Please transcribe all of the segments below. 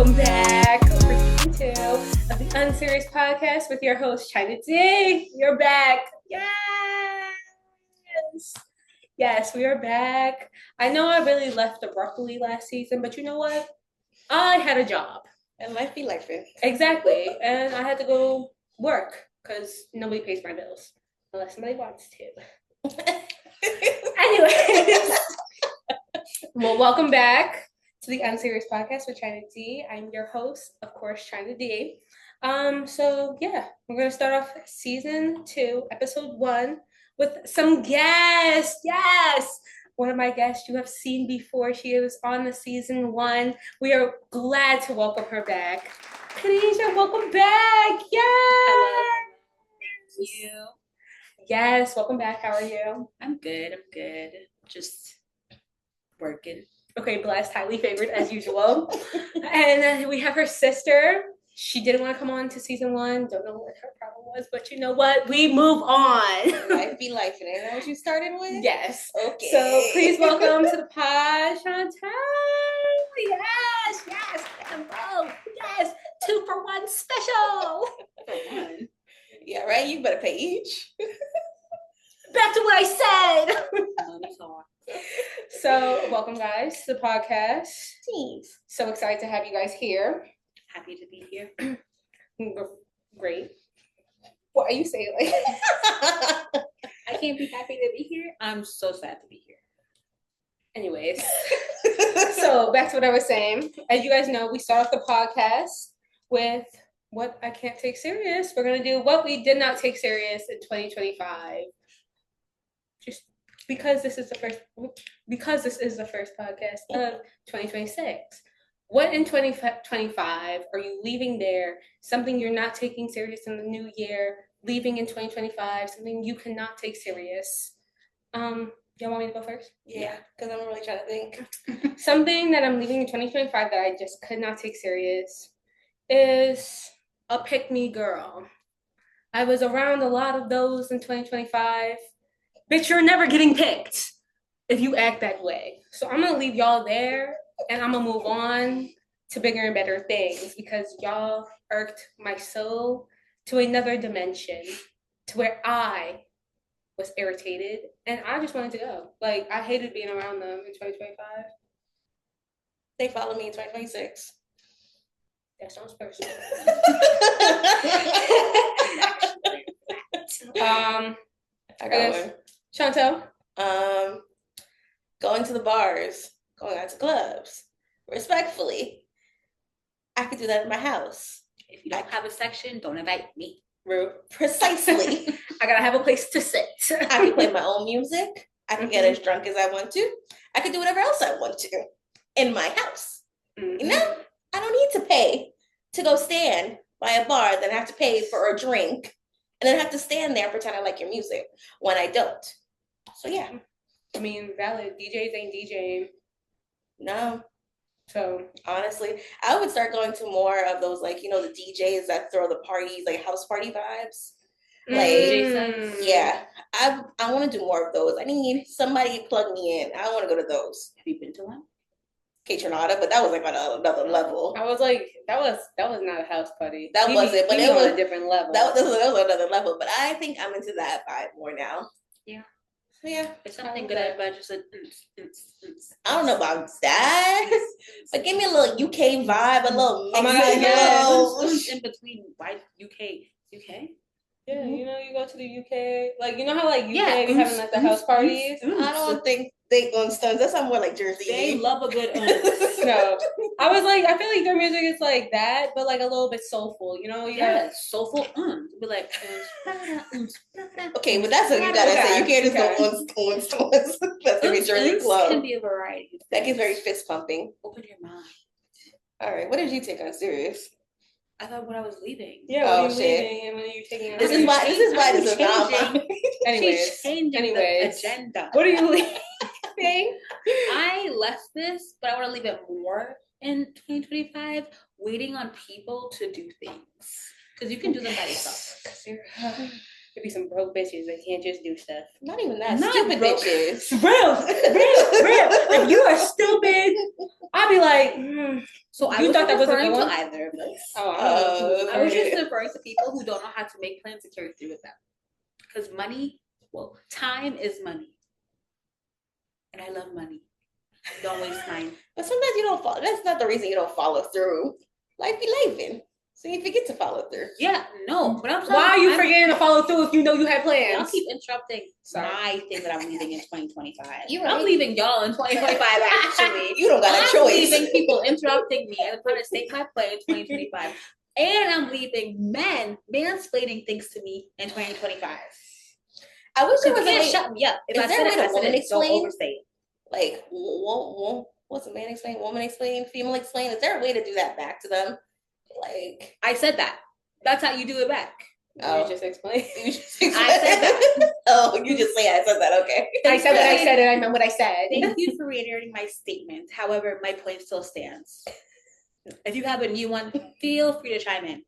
welcome back for season 2 of the Unserious podcast with your host, China D. You're back. Yes, we are back. I know I really left abruptly last season, but you know what? I had a job. And life be life. Exactly. And I had to go work because nobody pays my bills unless somebody wants to. Anyways, well, welcome back to the Unserious podcast with China D. I'm your host, of course, China D. So yeah, we're gonna start off season 2, episode 1 with some guests. Yes, one of my guests you have seen before. She was on the season 1. We are glad to welcome her back. Khadija, welcome back. Yes. Hello. Thank you. Yes, welcome back. How are you? I'm good. Just working. Okay, blessed, highly favored as usual. And then we have her sister. She didn't want to come on to season 1. Don't know what her problem was, but you know what? We move on. Life be life. And ain't that what you started with? Yes. Okay. So please welcome to the pod, Chantel. Yes. Hello. Yes. 2 for 1 special. Yeah, right? You better pay each. Back to what I said. That's all. So welcome, guys, to the podcast. Thanks. So excited to have you guys here. Happy to be here. Great. What are you saying? Like, I can't be happy to be here. I'm so sad to be here. anyways, so back to what I was saying. As you guys know, we start off the podcast with what I can't take serious. We're going to do what we did not take serious in 2025. Just because this is the first podcast of 2026. What in 2025 are you leaving there? Something you're not taking serious in the new year, leaving in 2025, something you cannot take serious. Y'all want me to go first? Yeah, because I'm really trying to think. Something that I'm leaving in 2025 that I just could not take serious is a pick-me girl. I was around a lot of those in 2025. Bitch, you're never getting picked if you act that way. So I'm going to leave y'all there, and I'm going to move on to bigger and better things because y'all irked my soul to another dimension to where I was irritated, and I just wanted to go. Like, I hated being around them in 2025. They follow me in 2026. That sounds personal. I got one. Chantel? Going to the bars, going out to clubs. Respectfully, I could do that in my house. If you don't have a section, don't invite me. Rude. Precisely. I gotta have a place to sit. I can play my own music. I can get as drunk as I want to. I can do whatever else I want to in my house. Mm-hmm. You know, I don't need to pay to go stand by a bar, then have to pay for a drink, and then have to stand there and pretend I like your music when I don't. So yeah. I mean, valid. DJs ain't DJing. No. So honestly, I would start going to more of those, like, you know, the DJs that throw the parties, like house party vibes. Like, yeah, I want to do more of those. I need somebody to plug me in. I want to go to those. Have you been to one? Kaytranada, but that was like on another level. I was like, that was not a house party. That wasn't, but it was on a different level. That was another level. But I think I'm into that vibe more now. Yeah. So yeah. There's something good about just I don't know about that, but give me a little UK vibe, a little Oh my God, yes. In between white UK. Yeah, you know, you go to the UK, like, you know how, like, UK Yeah. be having, like, the house parties? I don't think they stunts. That sounds more like Jersey. They love a good No. I was like, I feel like their music is like that, but, like, a little bit soulful, you know? Soulful. Be like, okay, but that's what you gotta say. You can't just go on. That's every Jersey club. Can be a variety. That gets very fist pumping. Open your mind. All right, what did you take on serious? I thought when I was leaving. Yeah, oh, when you're shit. leaving and when you're taking it. This is why this is drama. Anyways, the agenda. What are you leaving? I left this, but I want to leave it more in 2025, waiting on people to do things. Because you can do them by yourself. Could be some broke bitches that can't just do stuff. Not even that. Not Stupid broke. bitches. Real. If you are stupid, I'll be like, So I You wasn't thought that was a referring good to one? either of those. Oh, I was just referring to people who don't know how to make plans and carry through with them. Because time is money. And I love money. Don't waste mine. But sometimes you don't follow. That's not the reason you don't follow through. Life be living. So you forget to follow through. Yeah, no. But why are you forgetting to follow through if you know you had plans? Y'all keep interrupting my thing that I'm leaving in 2025. I'm leaving y'all in 2025, actually. You don't got a choice. I'm leaving people interrupting me and trying to state my play in 2025. And I'm leaving men mansplaining things to me in 2025. I wish there You was a can't way. shut me up. If Is I there said a way it, I to said woman it. Don't explain? overstate. Like, what's a man explain? Woman explain? Female explain? Is there a way to do that back to them? Like, I said that. That's how you do it back. You just explain. You just explain. I said that. Oh, you just say I said that. Okay. I said what I said, and I meant what I said. Thank you for reiterating my statement. However, my point still stands. If you have a new one, feel free to chime in.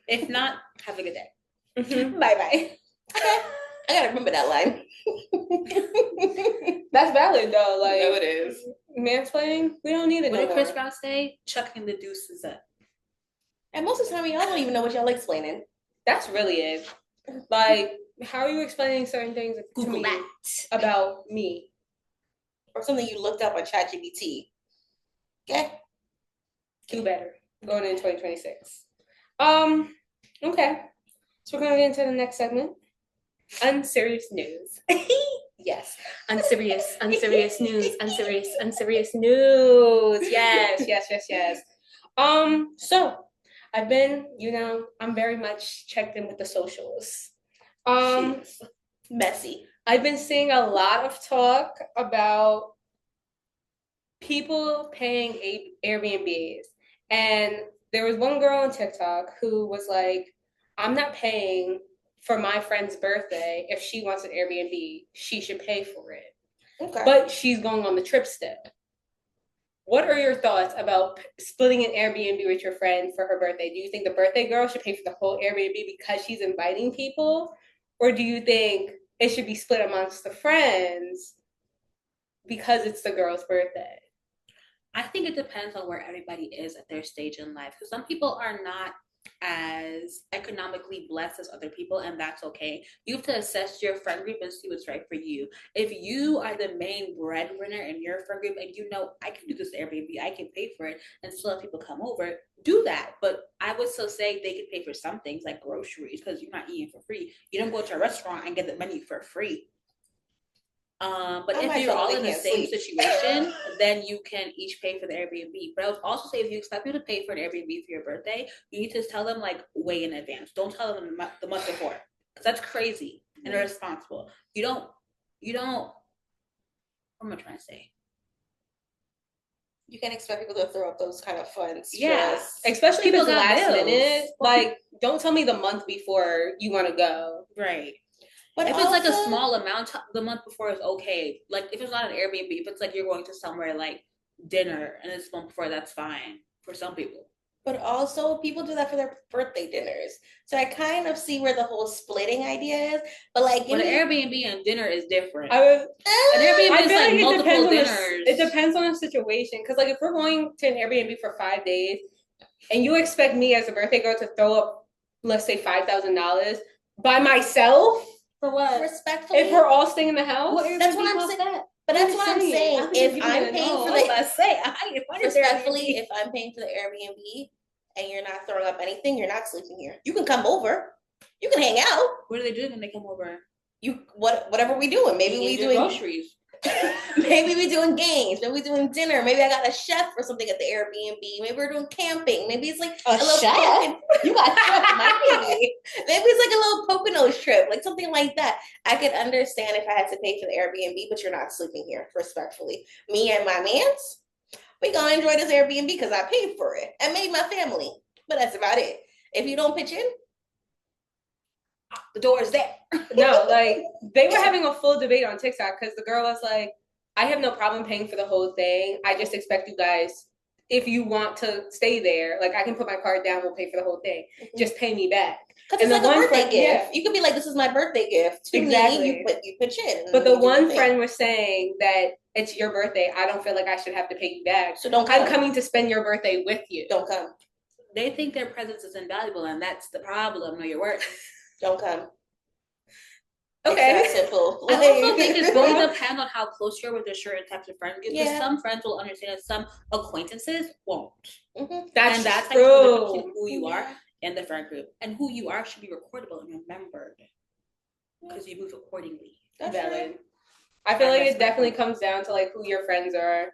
If not, have a good day. Mm-hmm. Bye-bye. Okay. I gotta remember that line. That's valid though. Like, No, it is. Mansplaining, we don't need it. What no did Chris more. Brown say? Chucking the deuces up. And most of the time, y'all don't even know what y'all explaining. That's really it. Like, how are you explaining certain things to Google me that. about me? Or something you looked up on ChatGPT. Okay. Do better going into 2026. Okay. So we're gonna get into the next segment. Unserious news. Yes. Unserious news. Unserious news. Yes. So I've been, I'm very much checked in with the socials. Jeez. Messy. I've been seeing a lot of talk about people paying Airbnbs. And there was one girl on TikTok who was like, I'm not paying for my friend's birthday. If she wants an Airbnb, she should pay for it. Okay. But she's going on the trip still. What are your thoughts about splitting an Airbnb with your friend for her birthday? Do you think the birthday girl should pay for the whole Airbnb because she's inviting people? Or do you think it should be split amongst the friends because it's the girl's birthday? I think it depends on where everybody is at their stage in life. Because some people are not as economically blessed as other people, and that's okay. You have to assess your friend group and see what's right for you. If you are the main breadwinner in your friend group and you know, I can do this Airbnb, I can pay for it and still have people come over, do that. But I would still say they could pay for some things like groceries because you're not eating for free. You don't go to a restaurant and get the menu for free. But if you're all in the same situation, then you can each pay for the Airbnb. But I would also say if you expect people to pay for an Airbnb for your birthday, you need to tell them like way in advance. Don't tell them the month before because that's crazy and irresponsible. You don't. What am I trying to say? You can't expect people to throw up those kind of funds. Yeah, especially if it's last bills. minute. Like, don't tell me the month before you want to go. Right. But if also, it's like a small amount, the month before is okay. Like if it's not an Airbnb, if it's like you're going to somewhere like dinner and it's the month before, that's fine for some people. But also people do that for their birthday dinners. So I kind of see where the whole splitting idea is. But like an Airbnb and dinner is different. An Airbnb is like multiple dinners. It depends on the situation. Because like if we're going to an Airbnb for 5 days and you expect me as a birthday girl to throw up, let's say $5,000 by myself. For what? Respectfully. If we're all staying in the house, that's what I'm saying. But that's what I'm saying. If I'm paying for the respectfully, if I'm paying for the Airbnb and you're not throwing up anything, you're not sleeping here. You can come over. You can hang out. What are they doing when they come over? Whatever we doing. Maybe we doing groceries. Maybe we doing games. Maybe we doing dinner. Maybe I got a chef or something at the Airbnb. Maybe we're doing camping. Maybe it's like a little chef. You got maybe it's like a little Poconos trip, like something like that. I could understand if I had to pay for the Airbnb, but you're not sleeping here. Respectfully, me and my mans, we gonna enjoy this Airbnb because I paid for it and made my family. But that's about it. If you don't pitch in, the door is there. No, like they were having a full debate on TikTok because the girl was like, I have no problem paying for the whole thing. I just expect you guys, if you want to stay there, like I can put my card down, we'll pay for the whole thing. Just pay me back. Because it's like a birthday gift. You could be like, "This is my birthday gift to me." You pitch in. But the one friend was saying that it's your birthday. I don't feel like I should have to pay you back. So don't come. I'm coming to spend your birthday with you. Don't come. They think their presence is invaluable, and that's the problem. Know your worth. Don't come. Okay. It's that simple. I also think it's going to depend on how close you're with a certain types of friend group. Because some friends will understand, and some acquaintances won't. Mm-hmm. That's true. Who you are in the friend group, and who you are should be recordable and remembered because you move accordingly. That's valid. I feel like it definitely comes down to like who your friends are,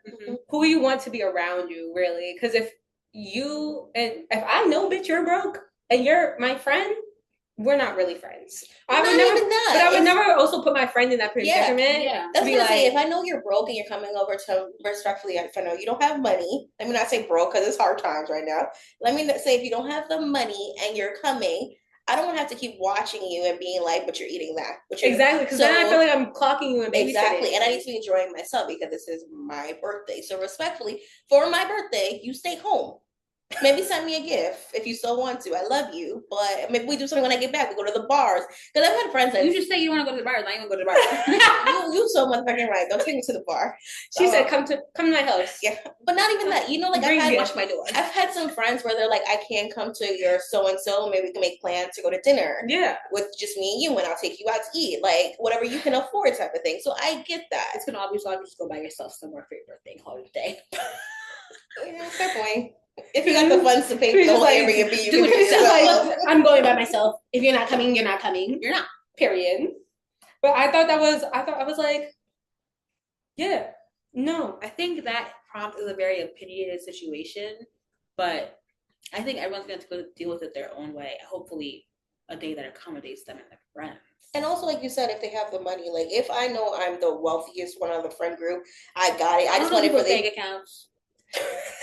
who you want to be around you, really. Because if I know, bitch, you're broke and you're my friend, we're not really friends. I would never also put my friend in that predicament. Yeah. That's what I say. If I know you're broke and you're coming over to respectfully, if I know you don't have money, let me not say broke because it's hard times right now. Let me say if you don't have the money and you're coming, I don't want to have to keep watching you and being like, but you're eating that. Exactly, because then I feel like I'm clocking you and babysitting. Exactly, and I need to be enjoying myself because this is my birthday. So respectfully, for my birthday, you stay home. Maybe send me a gift if you still want to. I love you, but maybe we do something when I get back. We go to the bars because I've had friends that you just say you want to go to the bars. I ain't gonna go to the bars. you so motherfucking right. Don't take me to the bar. She said, "Come to my house." Yeah, but not even that. You know, like watch my door. I've had some friends where they're like, "I can't come to your so and so. Maybe we can make plans to go to dinner. Yeah, with just me and you, and I'll take you out to eat, like whatever you can afford, type of thing." So I get that. It's gonna obviously just go buy yourself somewhere for your birthday holiday. Yeah, fair point. If you got the funds to pay for the whole Airbnb, you can do it yourself. I'm going by myself. If you're not coming, you're not coming. You're not. Period. But I was like, yeah, no. I think that prompt is a very opinionated situation, but I think everyone's going to go deal with it their own way. Hopefully, a day that accommodates them and their friends. And also, like you said, if they have the money, like if I know I'm the wealthiest one of the friend group, I got it. I just want it for bank accounts.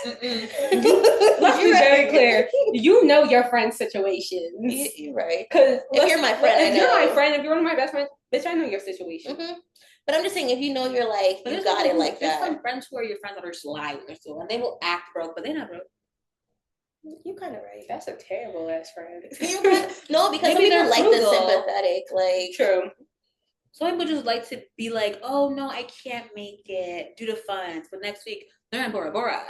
Let's be very clear. You know your friend's situations. You're right. Because if you're my friend, if you're my friend, if you're one of my best friends, bitch, I know your situation. But I'm just saying, if you know you're like, you got it like that. There's some friends who are your friends that are sly with their soul, and they will act broke, but they're not broke. You're kind of right. That's a terrible ass friend. No, because some people like the sympathetic, like. True. Some people just like to be like, oh no, I can't make it due to funds, but next week they're in Bora Bora.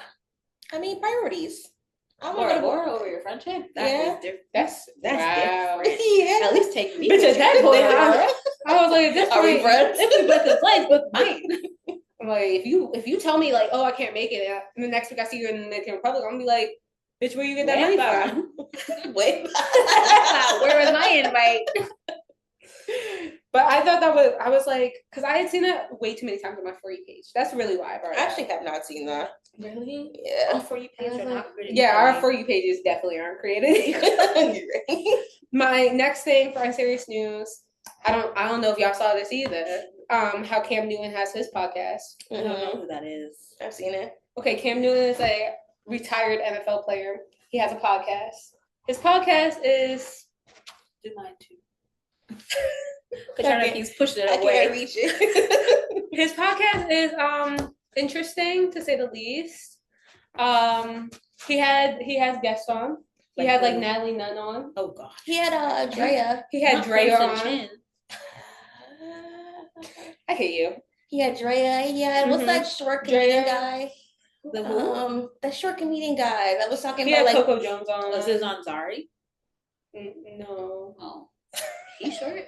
I mean, priorities. I'm Bora Bora over your friendship. That's wow. different. Yeah. At least take me. Bitch, at that point, I was like, at this point, are we friends? This is the place, but mine. I'm like, if you tell me like, oh, I can't make it, and the next week I see you in the Dominican Republic, I'm gonna be like, bitch, where you get that money from? Wait, where was my invite? But I thought I was like, because I had seen that way too many times on my For You page. That's really why I brought it up. I actually have not seen that. Really? Yeah. Our For You page are not created. Yeah, our For You pages definitely aren't created. My next thing for Unserious News, I don't know if y'all saw this either. How Cam Newton has his podcast. I don't know who that is. I've seen it. Okay, Cam Newton is a retired NFL player. He has a podcast. His podcast is do mine too. He's pushing it away. I can't reach it. His podcast is interesting to say the least. He has guests on. He had like Natalie Nunn on. Oh god. He had Drea. He had Drea on. I hate you. He had Drea. He had what's that short comedian guy? The who? That short comedian guy that was talking he about had like Coco Jones on. Was his on Zari? No. Oh. He's short.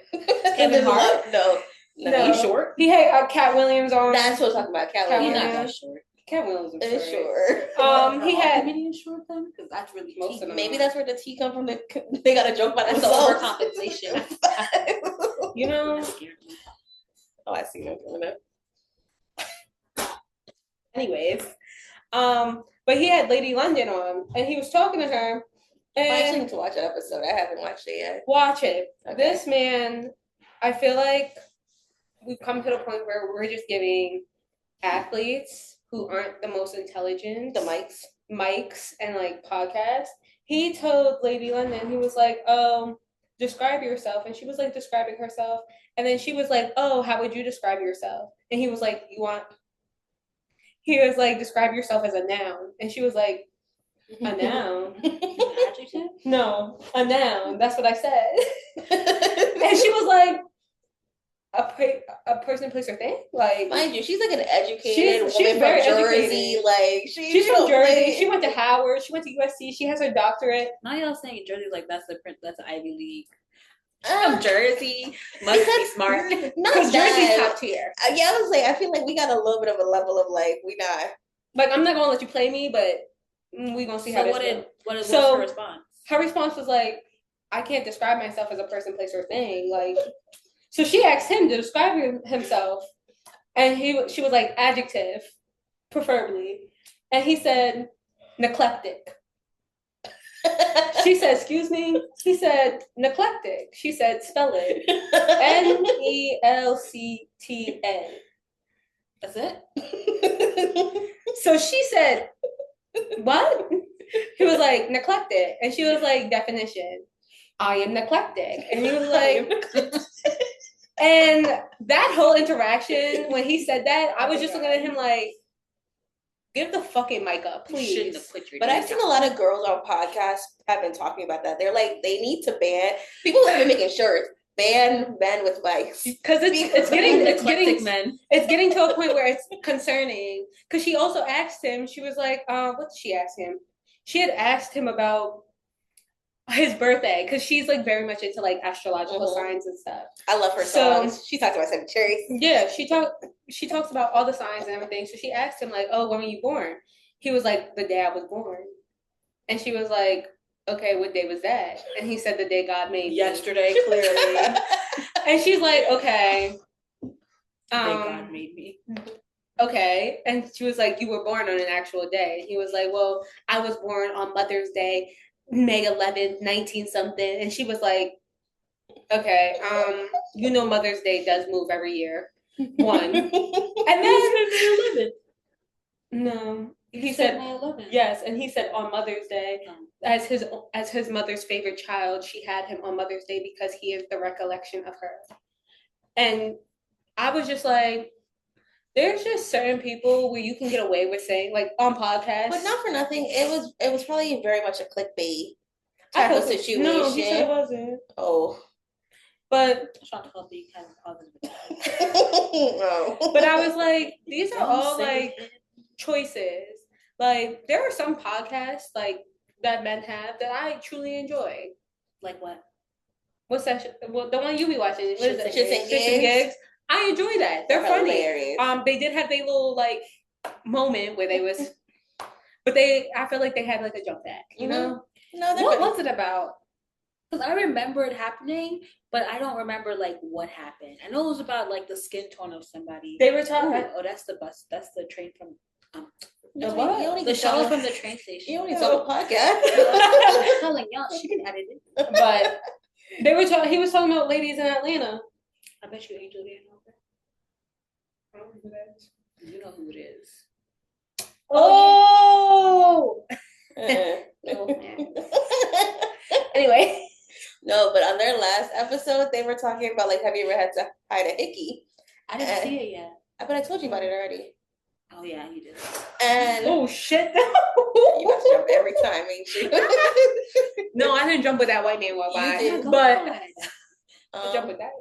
Kevin Hart? No. He's short. He had Cat Williams on. That's what I'm talking about. Cat Williams. He's not that short. Cat Williams is short. He had comedians short then because that's really most of them. Maybe that's where the tea come from. They got a joke about that's themselves. Overcompensation. You know. Oh, I see them coming up. Anyways, but he had Lady London on, and he was talking to her. And I actually need to watch that episode. I haven't watched it yet. Watch it. Okay. This man, I feel like we've come to the point where we're just giving athletes who aren't the most intelligent the mics and like podcasts. He told Lady London, he was like, "Oh, describe yourself," and she was like describing herself, and then she was like, "Oh, how would you describe yourself?" And he was like, describe yourself as a noun, and she was like, A noun. Adjective? No, a noun. That's what I said. And she was like, a person, place, or thing. Like, mind you, she's like an educated woman she's from very Jersey. educated. Like she's from Jersey. She went to Howard. She went to USC. She has her doctorate. Now y'all saying Jersey like that's the Ivy League. From Jersey, must be smart. Because Jersey's top tier. Yeah, I was like, I feel like we got a little bit of a level of like we not. Like, I'm not gonna let you play me, but we gonna see how this goes. What's her response? Her response was like, I can't describe myself as a person, place, or thing. Like, so she asked him to describe himself, and she was like, adjective, preferably, and he said, neglectic. She said, excuse me? He said, neglectic. She said, spell it. Nelcta. That's it? So she said, what? He was like, neglected. And she was like, definition. I am neglected. And he was like, and that whole interaction, when he said that, I was just looking at him like, give the fucking mic up, please. But I've seen a lot of girls on podcasts have been talking about that. They're like, they need to ban, people have been making shirts, ban men with mics. Because it's getting to a point where it's concerning. Because she also asked him, she was like, what did she ask him? She had asked him about his birthday, because she's like very much into like astrological signs and stuff. I love her songs. She talks about Sagittarius. Yeah, she talks about all the signs and everything. So she asked him like, oh, when were you born? He was like, the day I was born. And she was like, okay, what day was that? And he said, the day God made me. Yesterday, clearly. And she's like, okay. The day God made me. Okay. And she was like, you were born on an actual day. And he was like, well, I was born on Mother's Day, May 11th, 19 something. And she was like, okay, you know Mother's Day does move every year. One. And then May 11th. No. He said May 11th. Yes, and he said on Mother's Day, as his mother's favorite child, she had him on Mother's Day because he is the recollection of her. And I was just like, there's just certain people where you can get away with saying, like, on podcasts. But not for nothing, it was probably very much a clickbait type of situation. No, he said it wasn't. Oh. But I'm trying to help you kind of positive. No. But I was like, these are all like choices. Like, there are some podcasts like that men have that I truly enjoy. Like what? What's that? Well, the one you be watching. What is it? Shits and Gigs. I enjoy that. They're funny. Hilarious. They did have their little like moment where they was, but I feel like they had like a jump back. You know? No, what was it about? Because I remember it happening, but I don't remember like what happened. I know it was about like the skin tone of somebody. They were talking. Oh, that's the bus. That's the train from. The what? The shuttle from the train station. You only saw the podcast. I'm telling y'all, she can edit it. But they were talking. He was talking about ladies in Atlanta. I bet you Angel didn't know that. I don't know who that is. You know who it is. Oh. Anyway. No, but on their last episode, they were talking about like, have you ever had to hide a hickey? I didn't see it yet. But I told you about it already. Oh yeah, you did. And oh shit! You must jump every time, ain't you? No, I didn't jump with that white man walk by, did. but I jumped with that.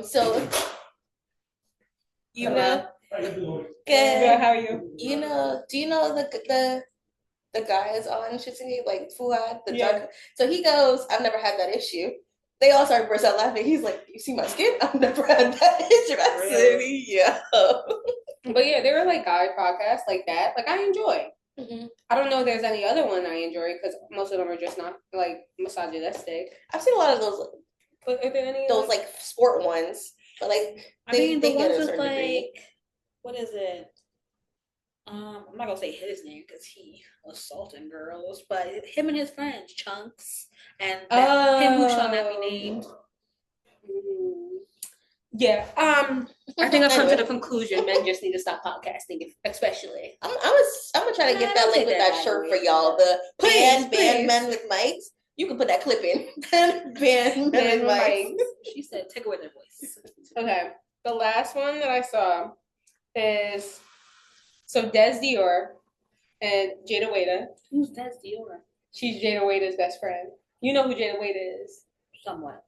So you know, good. How are you? You know, do you know the guy is on Shitsingy, like Fuad, the dark. So he goes, I've never had that issue. They all started burst out laughing. He's like, you see my skin? I've never had that issue. I said, yeah. But yeah, there were like guy podcasts like that. Like I enjoy. Mm-hmm. I don't know if there's any other one I enjoy because most of them are just not like misogynistic. I've seen a lot of those. But are there any those like sport ones? But like, the ones with like, what is it? I'm not gonna say his name because he assaulting girls, but him and his friends, Chunks, and him who shall not be named. Yeah. I think I've come to the conclusion men just need to stop podcasting, especially. I'm gonna try to get that link with that shirt for y'all. The band men with mics. You can put that clip in. band men with mics. She said, take away their voice. Okay. The last one that I saw is so Des Dior and Jada Waiter. Who's that, Diora? She's Jada Waiter's best friend. You know who Jada Waiter is? Somewhat.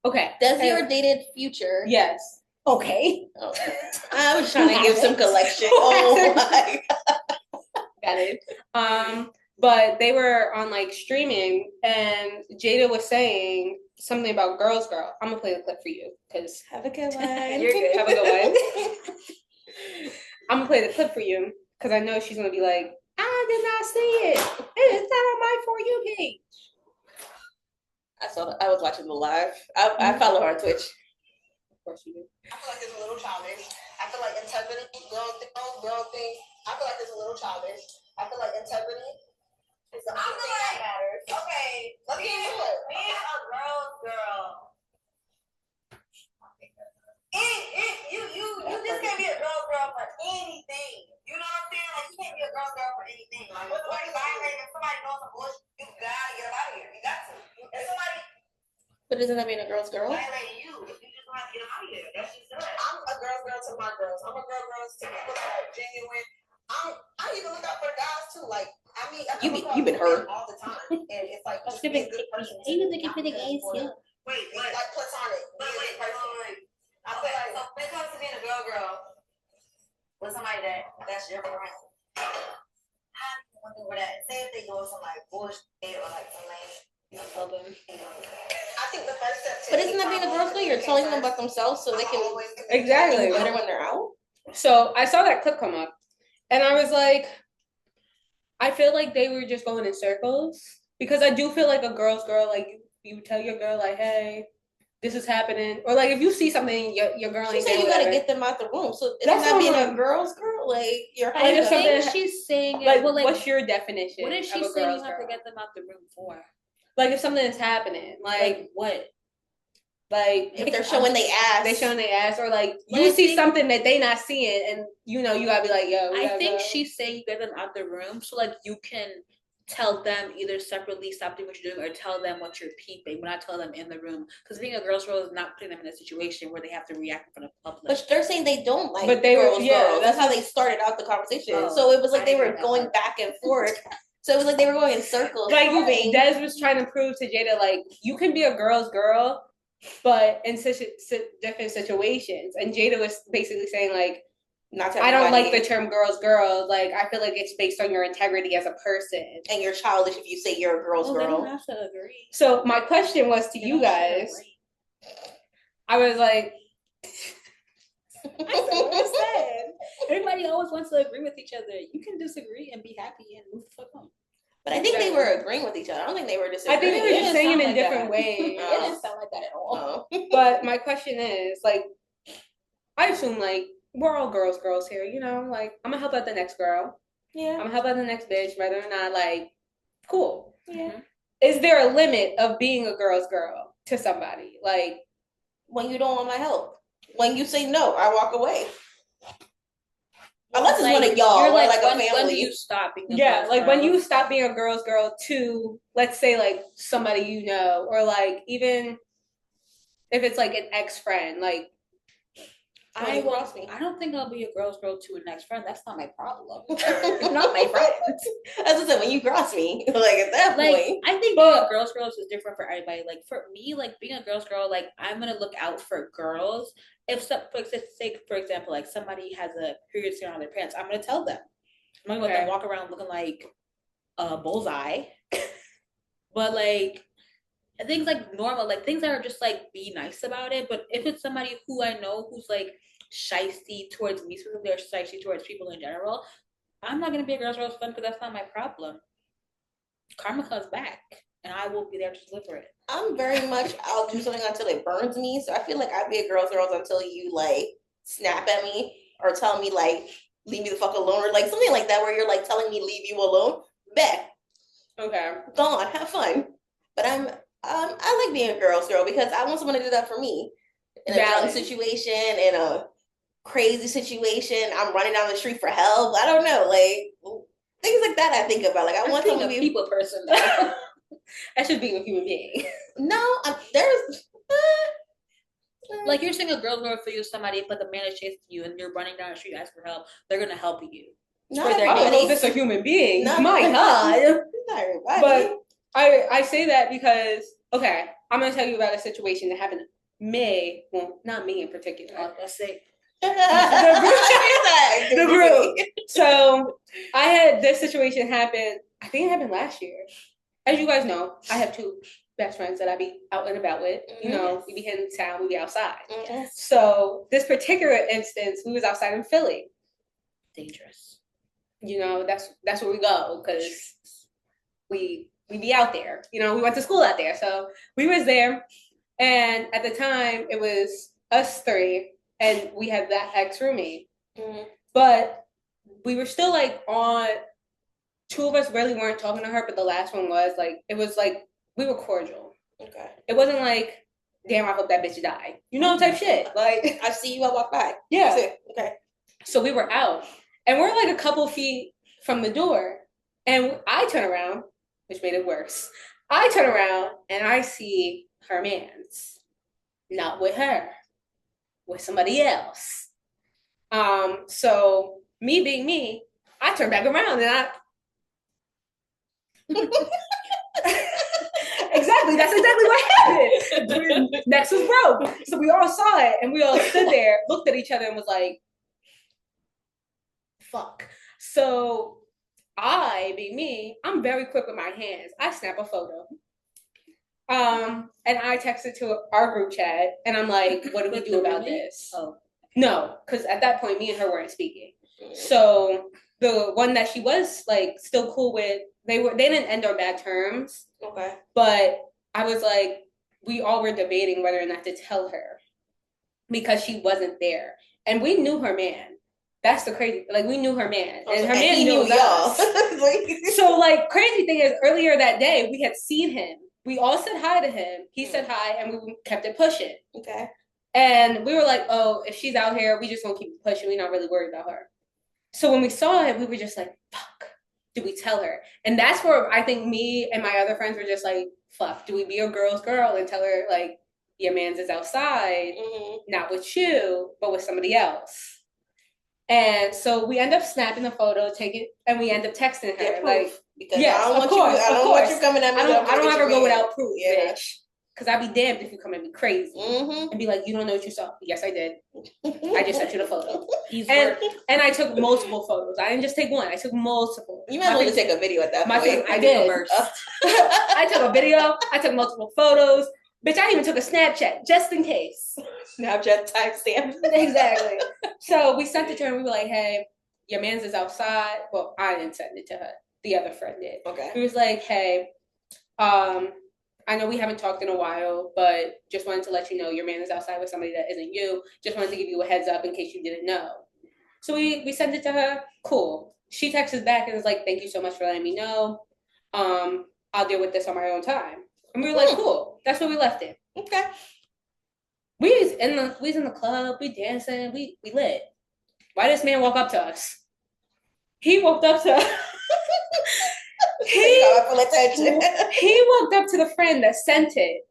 Okay. Desiora dated Future. Yes. Okay. Oh. I was trying to give some collection. Oh my God. Got it. But they were on like streaming, and Jada was saying something about Girls Girl. I'm gonna play the clip for you because have a good one. You're good. Have a good one. I'm gonna play the clip for you because I know she's gonna be like, I did not see it. It's not on my For You page. I was watching the live. I follow her on Twitch. Of course you do. I feel like it's a little childish. I feel like integrity, girl thing. I feel like it's a little childish. I feel like integrity is the only thing that matters. Okay, let's get into it. Being a girl. You just can't be a girl for anything. You know what I'm saying? Like you can't be a girl for anything. Like if somebody knows some bullshit, you gotta get out of here. You got to. If somebody But isn't that being a girl's girl? violating you, you just have to get out of here. That's just it. I'm a girl to my girls. I'm a girl to people that are genuine. I even look out for the guys too. Like I mean, you've been hurt all the time, and it's like just be a good person. Wait, like platonic. Wait. I feel like so when it comes to being a girl with somebody that's your friend, how do you maneuver that? Say if they doing some like bullshit or like some lame. I think the first step. But isn't that being a girl's girl? You're telling them about themselves so they can Exactly do better when they're out. So I saw that clip come up, and I was like, I feel like they were just going in circles because I do feel like a girl's girl, like you tell your girl like, hey, this is happening, or like if you see something, your girl ain't. She said you gotta get them out the room. So isn't That's that being not a girl's girl? Like you're I if think something- she's saying it. like, Well, like, what's your definition? what is she of a saying girl's you have girl? to get them out the room for? Like if something is happening, like what? Like if they're showing they ass, or like But you I see think- something that they not seeing, and you know you gotta be like, yo. I think go. she's saying you get them out the room so like you can tell them either separately stop doing what you're doing or tell them what you're peeping, but not tell them in the room. Because being a girl's girl is not putting them in a situation where they have to react in front of public. But they're saying they don't like But they girls. that's That's how they started out the conversation. Oh, so it was like I they were didn't know going that. back and forth. So it was like they were going in circles. Like moving. Des was trying to prove to Jada, like you can be a girl's girl, but in different situations. And Jada was basically saying like, Not to I don't like everybody. the term girl's girl. Like I feel like it's based on your integrity as a person. And you're childish if you say you're a girl's They girl. don't have to agree. So my question was to They you don't have to guys. agree. I was like, I said what I said. Everybody always wants to agree with each other. You can disagree and be happy and move the fuck on. But I think they were agreeing with each other. I don't think they were I disagreeing. think they were It just didn't saying it sound in like different that. ways. It didn't sound like that at all. Oh. But my question is, like, I assume like we're all girls here, you know. Like I'm gonna help out the next girl. I'm Yeah. gonna help out the next bitch, whether or not like, cool. Yeah. Is there a limit of being a girl's girl to somebody? Like When you don't want my help. When you say no, I walk away. Unless it's one of y'all, You're or like a when family. do you stop being a yeah, girl's like girl? when you stop being a girl's girl to, let's say like somebody you know, or like even if it's like an ex-friend, like When you cross me. I don't think I'll be a girl's girl to an ex friend. That's not my problem. It's not my friend. As I said, when you cross me, like at that Like point. I think being a girl's girl is different for everybody. Like for me, like being a girl's girl, like I'm gonna look out for girls. If some, for example, like somebody has a period stain on their pants, I'm gonna tell them. I'm not gonna let them walk around looking like a bullseye. But like things like normal, like things that are just like be nice about it. But if it's somebody who I know who's like shysty towards me, specifically, or shysty towards people in general, I'm not gonna be a girl's girl's friend because that's not my problem. Karma comes back, and I will be there to deliver it. I'm very much, I'll do something until it burns me. So I feel like I'd be a girl's girl until you like snap at me or tell me like, leave me the fuck alone, or like something like that where you're like telling me leave you alone. Bet. okay. Go on, have fun. But I like being a girl's girl because I want someone to do that for me. In a drunk situation, in a crazy situation, I'm running down the street for help. I don't know, like things like that I think about. Like I want someone to be people person though. That should be a human being. No, there's Like you're saying a girl's girl for you, somebody if like a man is chasing you and you're running down the street asking for help, they're gonna help you. Not I don't know if it's a human being. Not My God. Not everybody. But I say that because, okay, I'm going to tell you about a situation that happened to me. Well, not me in particular. Let's say. The group. So I had this situation happen. I think it happened last year. As you guys know, I have 2 best friends that I be out and about with. You know, we be hitting town, we be outside. So this particular instance, we was outside in Philly. Dangerous. You know, that's where we go because we be out there. You know, we went to school out there, so we was there. And at the time, it was us 3, and we had that ex roommate. But we were still like on. 2 of us really weren't talking to her, but the last one was like, it was like we were cordial. Okay. It wasn't like, damn, I hope that bitch died. You know, type shit. Like, I see you, I walk by. Yeah. Okay. So we were out, and we're like a couple feet from the door, and I turn around, which made it worse. I turn around and I see her man's, not with her, with somebody else. So me being me, I turn back around and I. Exactly. That's exactly what happened. Next was broke. So we all saw it and we all stood there, looked at each other and was like, fuck. So I, being me, I'm very quick with my hands. I snap a photo. And I texted to our group chat and I'm like, what do we do about this? Oh. No, because at that point me and her weren't speaking. So the one that she was like still cool with, they didn't end on bad terms. Okay. But I was like, we all were debating whether or not to tell her because she wasn't there. And we knew her man. That's the crazy, like we knew her man. And her man knew us. So like crazy thing is earlier that day we had seen him. We all said hi to him. He said hi and we kept it pushing. Okay. And we were like, oh, if she's out here, we just gonna keep it pushing. We're not really worried about her. So when we saw it, we were just like, fuck. Do we tell her? And that's where I think me and my other friends were just like, fuck, do we be a girl's girl and tell her, like, your man's is outside, not with you, but with somebody else? And so we end up snapping the photo, and we end up texting her. Like, because yes, I don't want you coming at me. I don't ever go without proof, bitch. Because I'd be damned if you come at me crazy and be like, you don't know what you saw. Yes, I did. I just sent you the photo. And I took multiple photos. I didn't just take one. I took multiple. You might as well just take a video at that point. I did. I took a video. I took multiple photos. Bitch, I even took a Snapchat just in case. Snapchat timestamp. Exactly. So we sent it to her and we were like, hey, your man's is outside. Well, I didn't send it to her. The other friend did. Okay. He was like, hey, I know we haven't talked in a while, but just wanted to let you know your man is outside with somebody that isn't you. Just wanted to give you a heads up in case you didn't know. So we sent it to her. Cool. She texts us back and is like, thank you so much for letting me know. I'll deal with this on my own time. And we were like, cool. That's where we left it. Okay. We was in the club, we dancing, we lit. Why did this man walk up to us? He walked up to He walked up to the friend that sent it.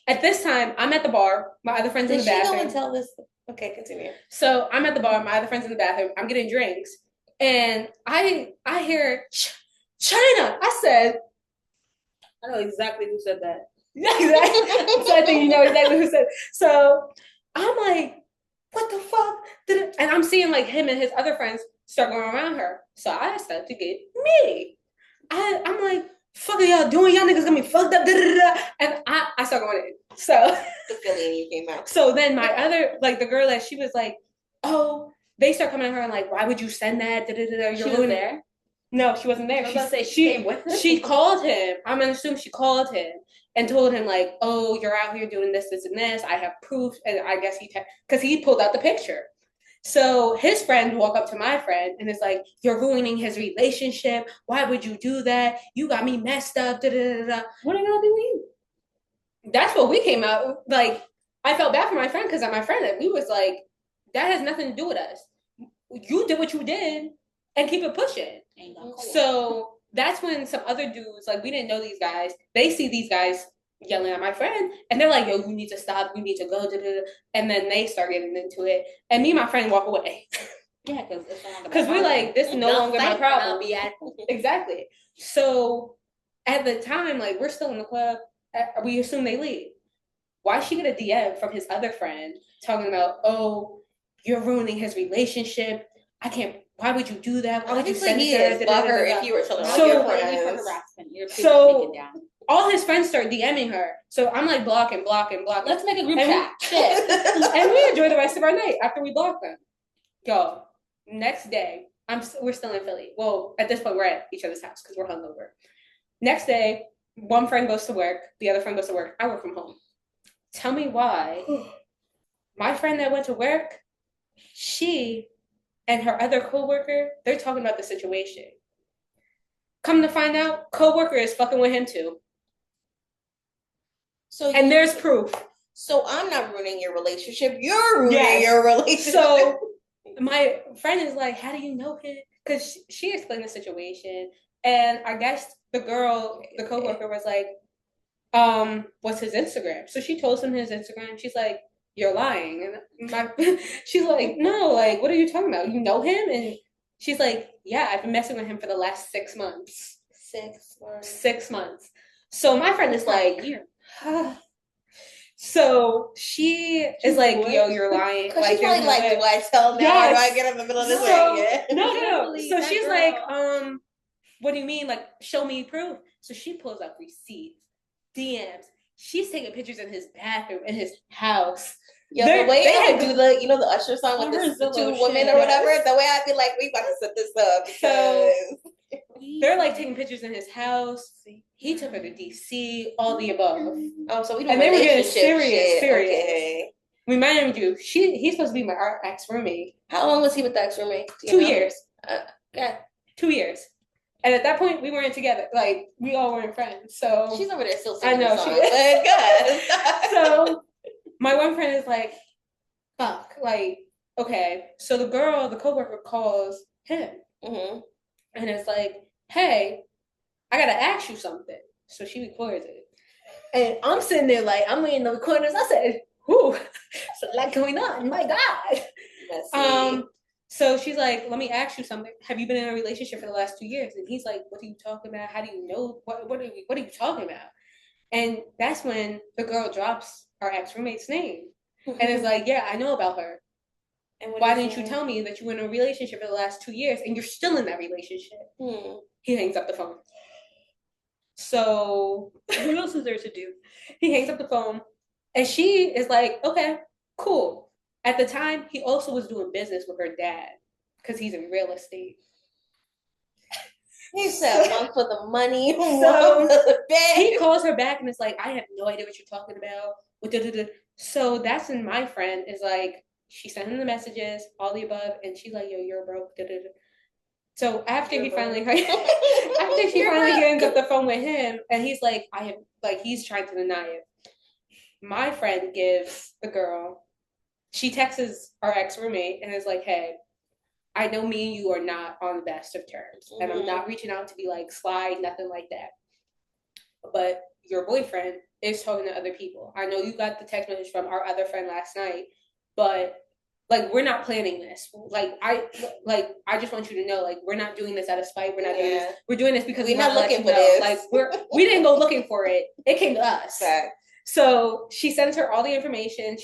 At this time, I'm at the bar. My other friend's in the bathroom. Did she go and tell this? Okay, continue. So I'm at the bar. My other friend's in the bathroom. I'm getting drinks, and I hear China. I said, I know exactly who said that. Exactly. So I think you know exactly who said it. So I'm like, what the fuck? And I'm seeing like him and his other friends start going around her. So I start to get me. I'm like, fuck are y'all doing? Y'all niggas got me fucked up. And I start going in. So the feeling you came out. So then my other, like the girl that she was like, oh, they start coming at her and like, why would you send that? She was there? No, she wasn't there. She called him. I'm gonna assume she called him and told him like, oh, you're out here doing this, this, and this. I have proof. And I guess because he pulled out the picture. So his friend walked up to my friend and is like, you're ruining his relationship. Why would you do that? You got me messed up. What are you gonna do with you? That's what we came out. Like, I felt bad for my friend because my friend, we was like, that has nothing to do with us. You did what you did and keep it pushing. So that's when some other dudes, like we didn't know these guys, they see these guys yelling at my friend and they're like, yo, you need to stop, you need to go, and then they start getting into it and me and my friend walk away. Yeah, because we're like, this is no longer my problem. Exactly. So at the time, like, we're still in the club. We assume they leave. Why she get a DM from his other friend talking about, oh, you're ruining his relationship. I can't. Why would you do that? Why would you send her? Block her if you were telling her so, your friends. So all his friends start DMing her. So I'm like blocking. Let's make a group chat. Shit. And we enjoy the rest of our night after we block them. Yo, next day, we're still in Philly. Well, at this point, we're at each other's house because we're hungover. Next day, one friend goes to work. The other friend goes to work. I work from home. Tell me why my friend that went to work, she and her other coworker, they're talking about the situation. Come to find out, coworker is fucking with him too. And there's proof. So I'm not ruining your relationship. You're ruining your relationship. So my friend is like, how do you know him? Because she explained the situation. And I guess the girl, the coworker was like, what's his Instagram? So she told him his Instagram. She's like, you're lying. And she's like, no, like, what are you talking about? You know him? And she's like, yeah, I've been messing with him for the last 6 months. 6 months. 6 months. So my friend is like, so she is like, yo, you're lying. Like, she's probably like, do I tell now or do I get in the middle of this thing? No. So she's like, what do you mean? Like, show me proof. So she pulls up receipts, DMs. She's taking pictures in his bathroom, in his house. Yo, the way they do the, you know, the Usher song with the 2 women or whatever, the way I'd be like, we about to set this up. So they're like taking pictures in his house. He took her to DC, all the above. Oh, so we and they were getting serious. Okay. Remind you, he's supposed to be our ex-roommate. How long was he with the ex-roommate? 2 years. Okay. 2 years. And at that point, we weren't together. Like, we all weren't friends. So she's over there still singing the song. Good. So my one friend is like, fuck. Like, okay. So the coworker calls him. Mm-hmm. And it's like, hey, I got to ask you something. So she records it. And I'm sitting there like, I'm reading the recordings. I said, whoo, there's a lot going on. My God. So she's like, let me ask you something. Have you been in a relationship for the last 2 years? And he's like, what are you talking about? How do you know? What are you talking about? And that's when the girl drops our ex-roommate's name. And it's like, yeah, I know about her. And why didn't you tell me that you were in a relationship for the last 2 years and you're still in that relationship? He hangs up the phone. So what else is there to do? He hangs up the phone and she is like, okay, cool. At the time, he also was doing business with her dad because he's in real estate. He said, one for the money, one for the bed. He calls her back and it's like, I have no idea what you're talking about. So that's when my friend is like, she sent him the messages, all the above, and she's like, yo, you're broke. So after she finally hangs up the phone with him, and he's like, he's trying to deny it. My friend gives the girl, she texts our ex-roommate and is like, hey, I know me and you are not on the best of terms. And I'm not reaching out to be like slide, nothing like that. But your boyfriend is talking to other people. I know you got the text message from our other friend last night, but like, we're not planning this. I just want you to know, like, we're not doing this out of spite. We're not doing this. We're doing this because we're not looking for this. Like, we didn't go looking for it. It came to us. Right. So she sends her all the information.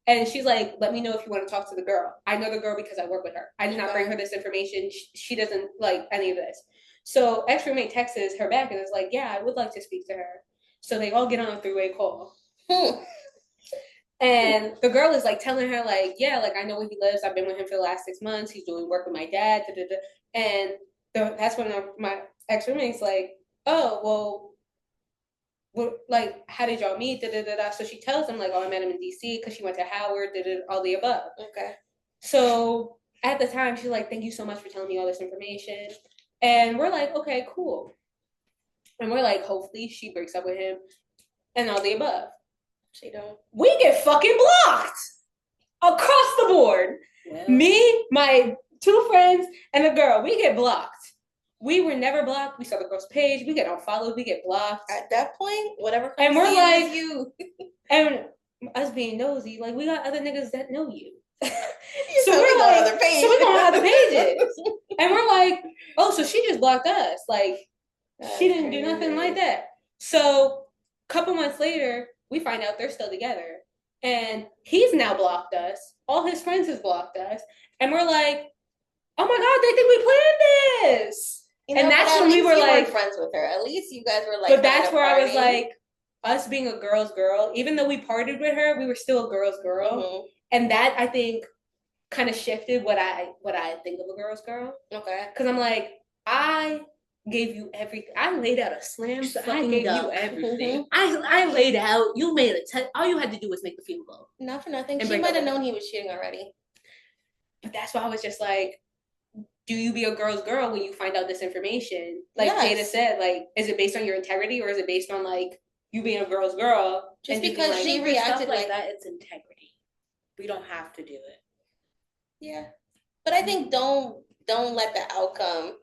And she's like, let me know if you want to talk to the girl. I know the girl because I work with her. I did not bring her this information. She doesn't like any of this. So ex-roommate texts her back and is like, yeah, I would like to speak to her. So they all get on a 3-way call. And the girl is like telling her like, yeah, like I know where he lives. I've been with him for the last 6 months. He's doing work with my dad. And that's when my ex-roommate's like, oh, well, like, how did y'all meet? So she tells him like, oh, I met him in DC because she went to Howard, all the above. Okay. So at the time, she's like, thank you so much for telling me all this information. And we're like, okay, cool. And we're like, hopefully she breaks up with him and all the above. She don't. We get fucking blocked across the board. Yeah. Me, my 2 friends, and the girl, we get blocked. We were never blocked. We saw the girl's page. We get unfollowed. We get blocked. At that point, whatever. And we're like, you. And us being nosy, like, we got other niggas that know you. So we're like, so we're going on other pages. And we're like, oh, so she just blocked us. Like, she didn't do nothing like that. So a couple months later, we find out they're still together. And he's now blocked us. All his friends has blocked us. And we're like, oh my God, they think we planned this. You know, and that's when we were like friends with her. At least you guys were like. But that's where I was like, us being a girl's girl, even though we partied with her, we were still a girl's girl. Mm-hmm. And that I think kind of shifted what I think of a girl's girl. Okay. Because I'm like, I gave you everything. I laid out a slam. So I gave you everything. Mm-hmm. I laid out. You made it. All you had to do was make the field goal. Not for nothing. She might have known he was cheating already. But that's why I was just like, do you be a girl's girl when you find out this information? Like Jada said, like, is it based on your integrity or is it based on like you being a girl's girl? Just because like, she reacted like that, it's integrity. We don't have to do it. Yeah, but I think don't let the outcome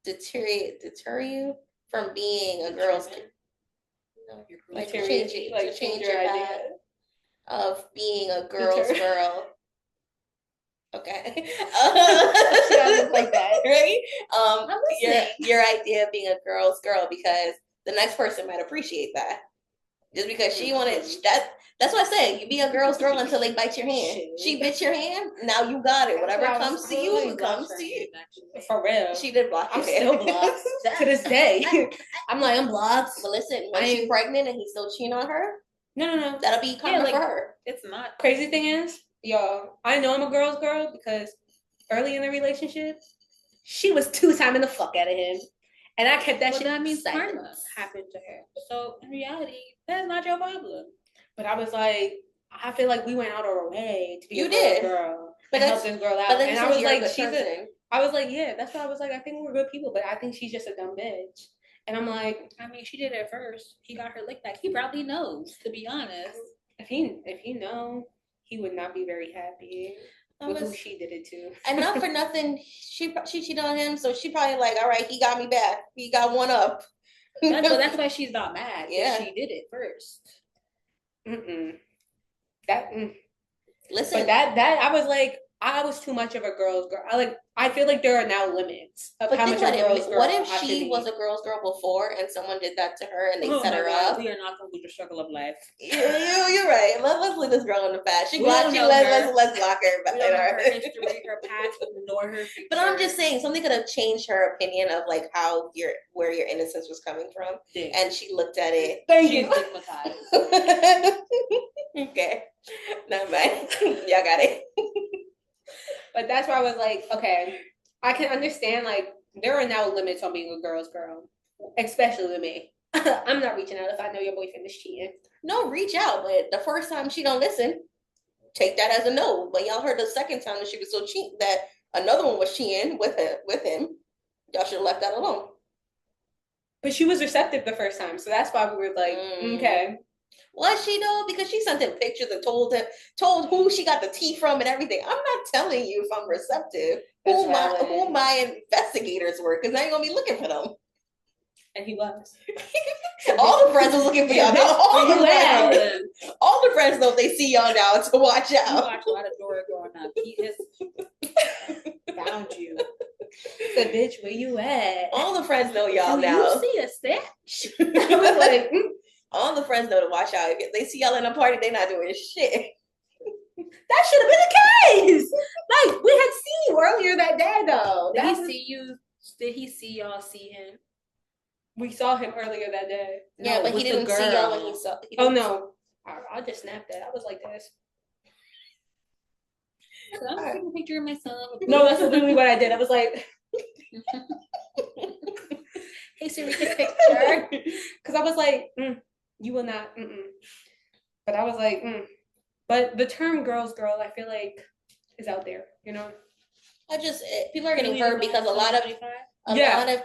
deter you from being a girl's. Like change your idea of being a girl's girl. Okay. She doesn't like that, right? Your idea of being a girl's girl, because the next person might appreciate that. Just because she wanted that. That's what I say. You be a girl's girl until they bite your hand. She bit your hand. Now you got it. Whatever comes to you, it comes to you. For real. She did block. I'm still blocked to this day. I'm like, I'm blocked. But listen, when she's pregnant and he's still cheating on her, no, that'll be karma for her. It's not. Crazy thing is, y'all, I know I'm a girl's girl because early in the relationship, she was 2-timing the fuck out of him. And I kept that shit. That means karma happened to her. So in reality, that's not your problem. But I was like, I feel like we went out of our way to be a girl. But help this girl out. And I was like, I was like, yeah, that's why I was like, I think we're good people, but I think she's just a dumb bitch. And I'm like, I mean, she did it first. He got her lick back. He probably knows, to be honest. If he know, he would not be very happy with who she did it to. And not for nothing, she cheated on him, so she probably like, all right, he got me back. He got one up. That's why she's not mad. Yeah, she did it first. Listen, but that I was like, I was too much of a girl's girl. I feel like there are now limits of how much a girl's girl. What if she was a girl's girl before and someone did that to her and they set her up? We are not going through the struggle of life. You're right. Let's leave this girl in the past. Let's block her. We don't know her history, her past, ignore her future. But I'm just saying, something could have changed her opinion of like where your innocence was coming from, and she looked at it. Thank you. Okay, never mind. Y'all got it. But that's why I was like, okay, I can understand, like, there are now limits on being a girl's girl, especially with me. I'm not reaching out if I know your boyfriend is cheating. No, reach out, but the first time she don't listen, take that as a no. But y'all heard the second time that she was so cheating that another one was cheating with him. Y'all should have left that alone. But she was receptive the first time, so that's why we were like, okay. Was she though? Because she sent him pictures and told who she got the tea from and everything. I'm not telling you if I'm receptive. Who my investigators were, because I ain't gonna be looking for them. And he was. All the friends was looking for y'all. All the friends know if they see y'all now to watch out. You watch a lot of Dora growing up. He just found you. Said, bitch, where you at? All the friends know y'all now. You see a stitch? I was like, all the friends know to watch out. If they see y'all in a party, they're not doing shit. That should have been the case. Like, we had seen you earlier that day, though. Did he see you? Did he see y'all see him? We saw him earlier that day. Yeah, but he didn't see y'all when he saw. Oh, no. I just snapped that. I was like this. I'm taking a picture of myself. No, that's literally what I did. I was like... Hey, Siri, take a picture. Because I was like, you will not. But I was like, But the term girl's girl, I feel like, is out there, you know? People are getting hurt because a lot of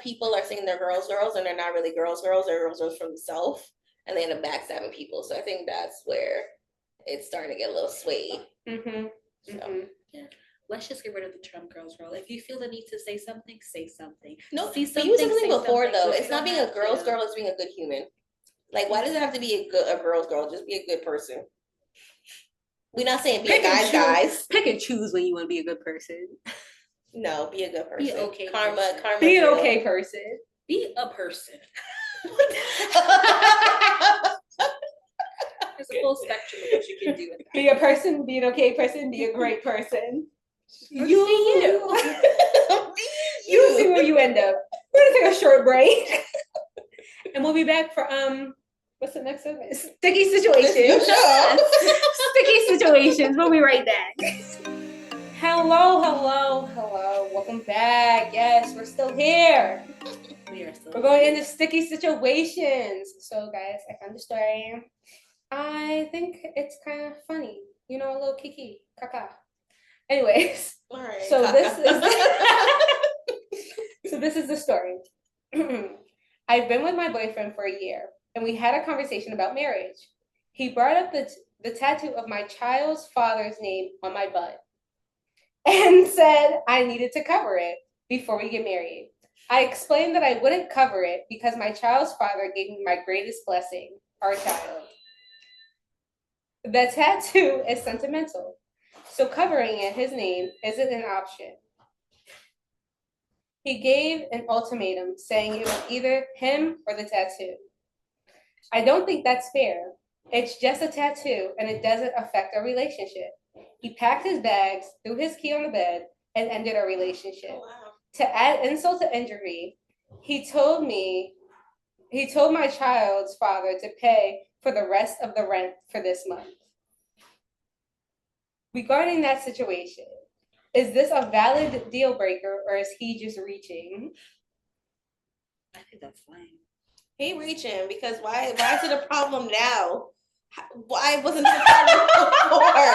people are saying they're girls, and they're not really girls. They're girls for themselves, and they end up backstabbing people. So I think that's where it's starting to get a little swayed. Yeah. Let's just get rid of the term girls girl. If you feel the need to say something, say something. No, but you said something before though. It's not being a girl's girl, it's being a good human. Like, why does it have to be a girl's girl? Just be a good person. We're not saying be a guys. Pick and choose when you want to be a good person. No, be a good person. Be okay. Karma. Be an okay person. Be a person. There's a full spectrum of what you can do with that. Be a person, be an okay person, be a great person. You. You see where you end up. We're gonna take a short break. And we'll be back for what's the next segment? Sticky situations. Sticky situations. We'll be right back. Hello. Welcome back. Yes, we're still here. We're going into sticky situations. So guys, I found the story. I think it's kind of funny. You know, a little kiki, kaka. Anyways, all right, so this is the story. I've been with my boyfriend for a year, and we had a conversation about marriage. He brought up the tattoo of my child's father's name on my butt and said I needed to cover it before we get married. I explained that I wouldn't cover it because my child's father gave me my greatest blessing, our child. The tattoo is sentimental, so covering it, his name, isn't an option. He gave an ultimatum saying it was either him or the tattoo. I don't think that's fair. It's just a tattoo and it doesn't affect our relationship. He packed his bags, threw his key on the bed, and ended our relationship. Oh, wow. To add insult to injury, he told my child's father to pay for the rest of the rent for this month. Regarding that situation, is this a valid deal breaker or is he just reaching? I think that's fine. He reaching because why is it a problem now? Why wasn't it a problem before?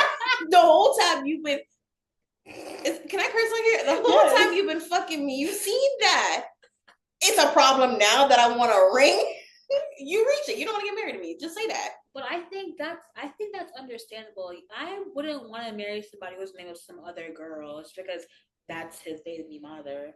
The whole time you've been. Can I curse on here? The whole time you've been fucking me. You seen that? It's a problem now that I want a ring. You reach it. You don't want to get married to me. Just say that. But I think that's understandable. I wouldn't want to marry somebody whose name is some other girl just because that's his baby mother.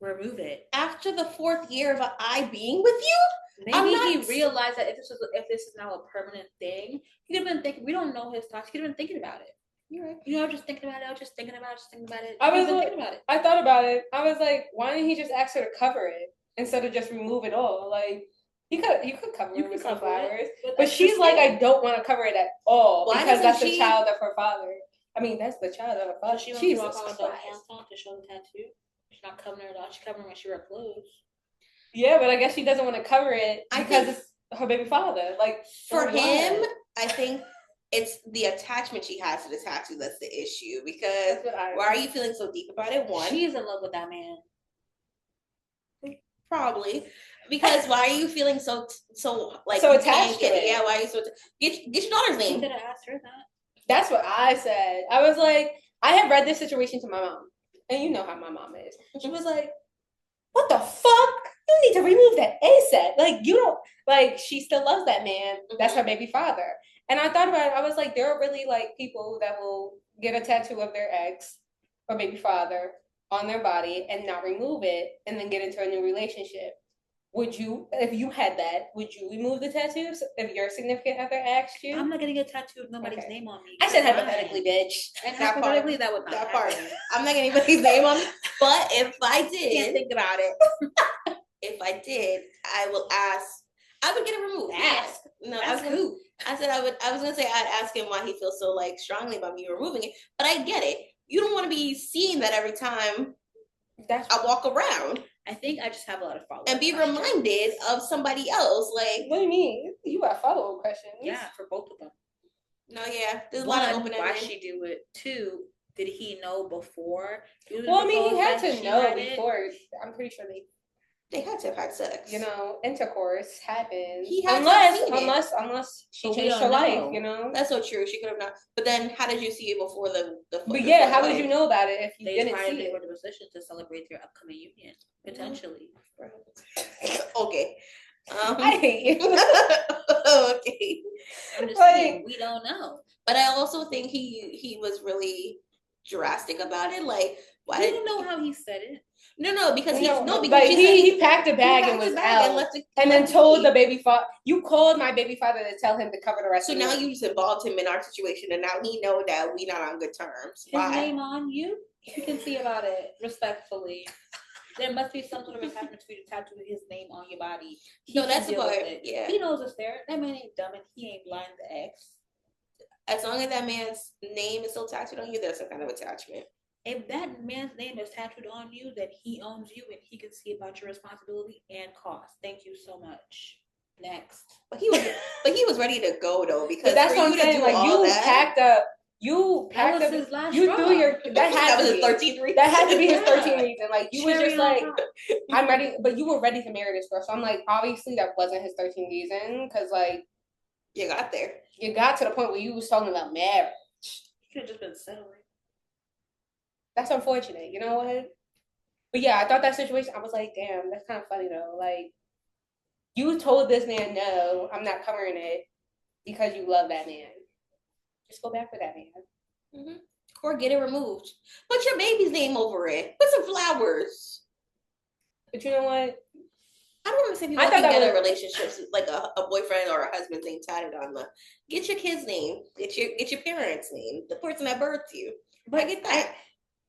Remove it. After the 4th year of I being with you, maybe he realized that if this is now a permanent thing, he could have been thinking. We don't know his thoughts. He could have been thinking about it. You're right. You know, just thinking about it. thinking about it. Thinking about it. I thought about it. I was like, why didn't he just ask her to cover it instead of just remove it all? Like. You could cover it with some flowers, but she's like, I don't want to cover it at all because that's the child of her father. I mean, that's the child of her father. So she wants to walk on with hands on to show the tattoo. She's not covering her at all. She's covering when she wears clothes. Yeah, but I guess she doesn't want to cover it because it's her baby father. Like for him, I think it's the attachment she has to the tattoo that's the issue. Because why are you feeling so deep about it? One, she's in love with that man. Probably. Because why are you feeling so attached to it? Yeah, why are you so get your daughter's name? You could have asked her that. That's what I said. I was like, I had read this situation to my mom, and you know how my mom is. She was like, "What the fuck? You need to remove that ASAP. Like you don't like. She still loves that man. That's her baby father." And I thought about it. I was like, there are really like people that will get a tattoo of their ex or baby father on their body and not remove it, and then get into a new relationship. Would you, if you had that, would you remove the tattoos if your significant other asked you? I'm not getting a tattoo of nobody's name on me. I said hypothetically, bitch. And hypothetically, that would not that happen. part. I'm not getting anybody's name on me. But if I did, can't think about it. If I did, I will ask. I would get it removed. Ask. No, that's cool. I said I would. I was gonna say I'd ask him why he feels so like strongly about me removing it. But I get it. You don't want to be seeing that every time I walk around. I think I just have a lot of follow-up and be reminded of somebody else. Like, what do you mean? You got follow-up questions? Yeah, for both of them. No, yeah. There's one, a lot of open-ended. Why she do it? Two, did he know before? Well, I mean, he had to know before. I'm pretty sure they had to have had sex. You know, intercourse happened. He had unless she changed her life. You know, that's so true. She could have not. But then, how did you see it before the? But yeah, how would you know about it if you didn't see it? They were in a position to celebrate their upcoming union potentially. Okay. I hate you. Okay. I'm just saying we don't know. But I also think he was really drastic about it. Like, why? You don't know how he said it. No, because he packed a bag and was out, and then told the baby father. You called my baby father to tell him to cover the rest. So now you just involved him in our situation, and now he know that we not on good terms. His name on you. You can see about it respectfully. There must be some sort of attachment for you to tattoo his name on your body. No, that's the part. Yeah, he knows it's there. That man ain't dumb and he ain't blind to X. As long as that man's name is still tattooed on you, there's some kind of attachment. If that man's name is tattooed on you, then he owns you and he can see about your responsibility and cost. Thank you so much. Next. But he was ready to go though, because that's what I'm saying. Like you packed up. That was his last you threw your that was his 13th reason. That had to be his 13th reason. Like you were just like, I'm ready, but you were ready to marry this girl. So I'm like, obviously that wasn't his 13th reason, because like you got there. You got to the point where you was talking about marriage. You could have just been settling. That's unfortunate. You know what? But yeah, I thought that situation, I was like, damn, that's kind of funny though. Like, you told this man, no, I'm not covering it because you love that man. Just go back for that man. Mm-hmm. Or get it removed. Put your baby's name over it. Put some flowers. But you know what? I don't want to say people get in relationships like a boyfriend or a husband's name tatted on them. Get your kid's name. Get your parents' name. The person that birthed you. But I get that.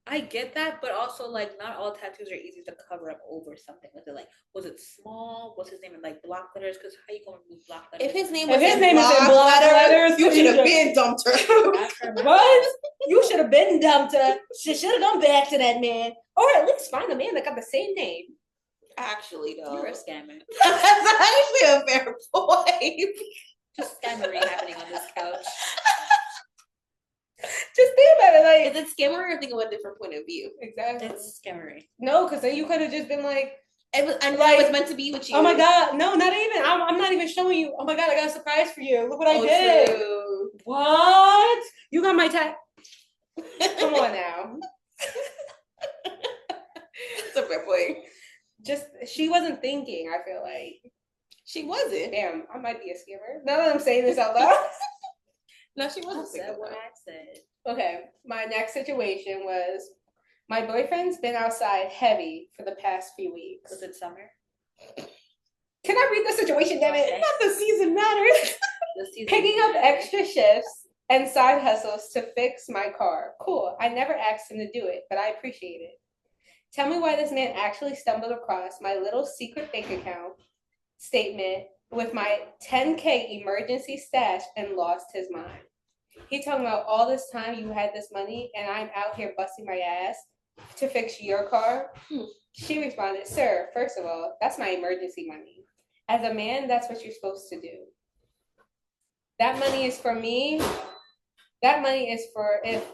I get that, but also like not all tattoos are easy to cover up over something. Was it like, was it small? What's his name in like block letters? Because how you gonna remove block letters? If his name is in block letters, you should have been dumped her. What? You should have been dumped her. She should have gone back to that man, or at least find a man that got the same name. Actually, though, you're a scammer. That's actually a fair point. Just scammery happening on this couch. Just think about it, like, is it scammery or think of a different point of view? Exactly. It's scammery. No, because then you could have just been like, I was meant to be with you. Oh my god, no, not even. I'm not even showing you. Oh my god, I got a surprise for you. Look what I did. True. What? You got my tag. Come on now. It's a fair point. Just she wasn't thinking. I feel like she wasn't. Damn, I might be a scammer. Now that I'm saying this out loud. No, she wasn't. I said what I said. Okay, my next situation was my boyfriend's been outside heavy for the past few weeks. Was it summer? Can I read the situation, damn it? Okay. Not the season matters. Picking up extra shifts and side hustles to fix my car. Cool. I never asked him to do it, but I appreciate it. Tell me why this man actually stumbled across my little secret bank account statement with my 10K emergency stash and lost his mind. He talking about all this time you had this money and I'm out here busting my ass to fix your car. She responded, sir, first of all, that's my emergency money. As a man, that's what you're supposed to do. That money is for me. That money is for if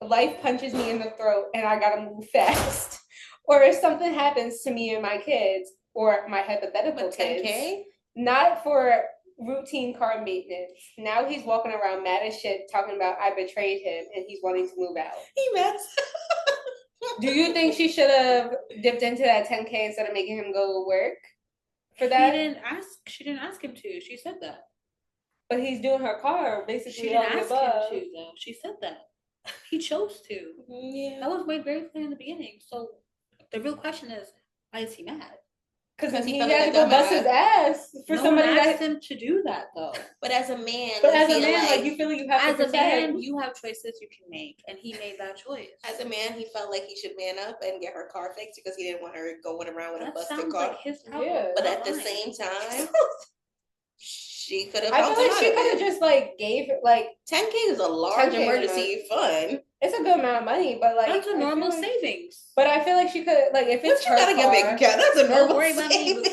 life punches me in the throat and I gotta move fast. Or if something happens to me and my kids or my hypothetical kids. 10K? Not for routine car maintenance. Now he's walking around mad as shit talking about I betrayed him and he's wanting to move out. He mad. Do you think she should have dipped into that 10K instead of making him go to work for that? She didn't ask him to. She said that. But he's doing her car basically. She didn't ask him to though. She said that. He chose to. Yeah. That was made very clear in the beginning. So the real question is, why is he mad? Because he had to go bust his ass for somebody that asked him to do that though. But as a man, like you feel like you have as to a man, you have choices you can make, and he made that choice. As a man, he felt like he should man up and get her car fixed because he didn't want her going around with a busted car. Like his problem. Yeah. But at the same time, she could have. I feel like she could have just like gave it like 10K is a large emergency fund. It's a good amount of money, but like that's a normal savings. But I feel like she could like if it's her gotta car, get big account. That's a normal savings.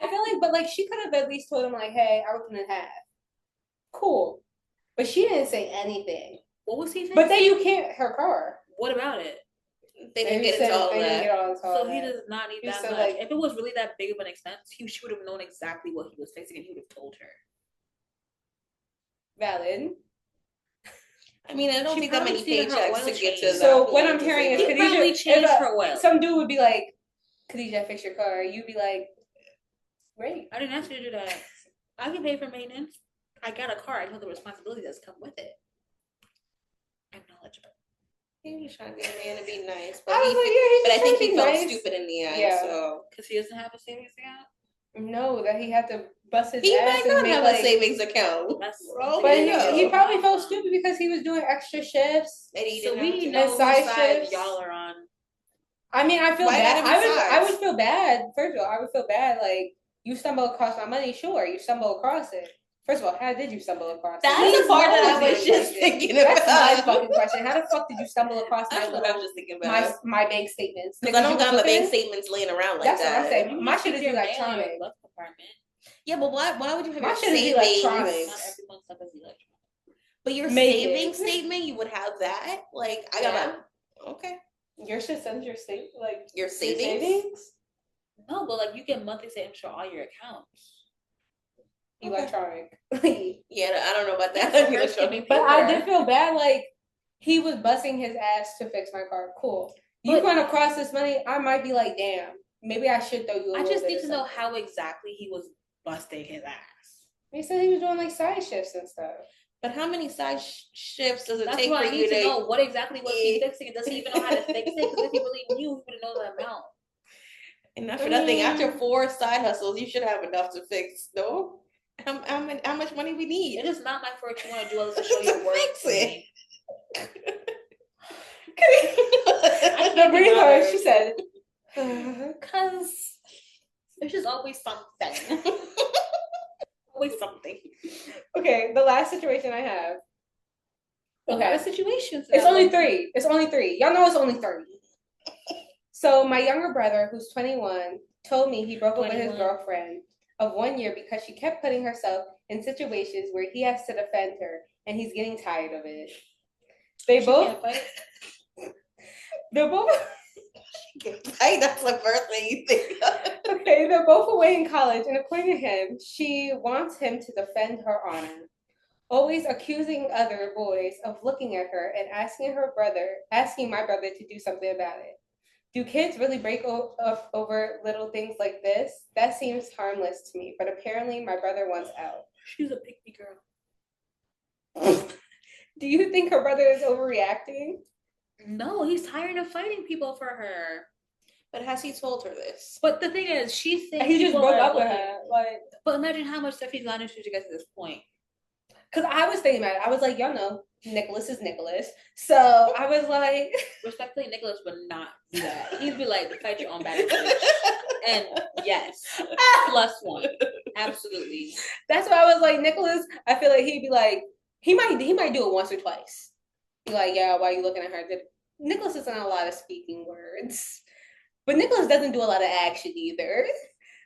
I feel like, but like she could have at least told him like, "Hey, I was in half." Cool, but she didn't say anything. What was he saying? But then you can't her car. What about it? They didn't get into all that. So he does not need that much. Like, if it was really that big of an expense, she would have known exactly what he was fixing, and he would have told her. Valid. I mean, I don't think that many paychecks to get to that. So what I'm hearing is Khadijah, her oil. Some dude would be like, Khadijah, fix your car. You'd be like, great. I didn't ask you to do that. I can pay for maintenance. I got a car. I know the responsibility that's come with it. I'm knowledgeable. He was trying to get a man to be nice, but I think he felt stupid in the end. Yeah. So because he doesn't have a savings account. No, that he had to bust his he ass might not have a savings account. But he probably felt stupid because he was doing extra shifts. So we need to know whose side y'all are on. I mean, I feel bad. I would feel bad. First of all, I would feel bad. Like, you stumble across my money. Sure, you stumble across it. First of all, how did you stumble across it? That's the part that I was just thinking about. That's my fucking question. How the fuck did you stumble across my bank statements? Because I don't got my bank statements laying around like that's that. That's what I'm saying. My shit is electronic. Yeah, but why would you have my your shit is electronic? Everyone's stuff is electronic. But your savings statement, you would have that? Like, I got my... Okay. Your shit sends your statement? Like, your savings? No, but like, you get monthly statements for all your accounts. Electronic. Yeah, I don't know about that. But I did feel bad, like, he was busting his ass to fix my car. Cool. You run across this money, I might be like, damn, maybe I should throw you a I just need to know something. how exactly he was busting his ass. He said he was doing like side shifts and stuff. But how many side shifts does it take for you to know? What exactly was he fixing? Does he even know how to fix it? Because if he really knew, he would know the amount. And not for nothing, after 4 side hustles, you should have enough to fix, no? How much money we need? It is not my fault you want to do all this to show your work. Fix it. The breather, she said. Because there's just always something. Always something. Okay, the last situation I have. Okay, situations. It's only 3. It's only 3. Y'all know it's only 30. So my younger brother, who's 21, told me he broke up with his girlfriend of 1 year because she kept putting herself in situations where he has to defend her, and he's getting tired of it. They're both. Hey, that's the first thing you think of. Okay, they're both away in college, and according to him, she wants him to defend her honor, always accusing other boys of looking at her and asking my brother to do something about it. Do kids really break up over little things like this? That seems harmless to me, but apparently my brother wants out. She's a pick me girl. Do you think her brother is overreacting? No, he's tired of fighting people for her. But has he told her this? But the thing is, she thinks he just broke up with her. Like, but imagine how much stuff he's gone into to get to this point. Because I was thinking about it. I was like, y'all know, Nicholas is Nicholas. So I was like... Respectfully, Nicholas would not do that. He'd be like, fight your own battle. And yes, +1. Absolutely. That's why I was like, Nicholas, I feel like he'd be like, he might do it once or twice. Be like, yeah, why are you looking at her? Nicholas isn't a lot of speaking words. But Nicholas doesn't do a lot of action either.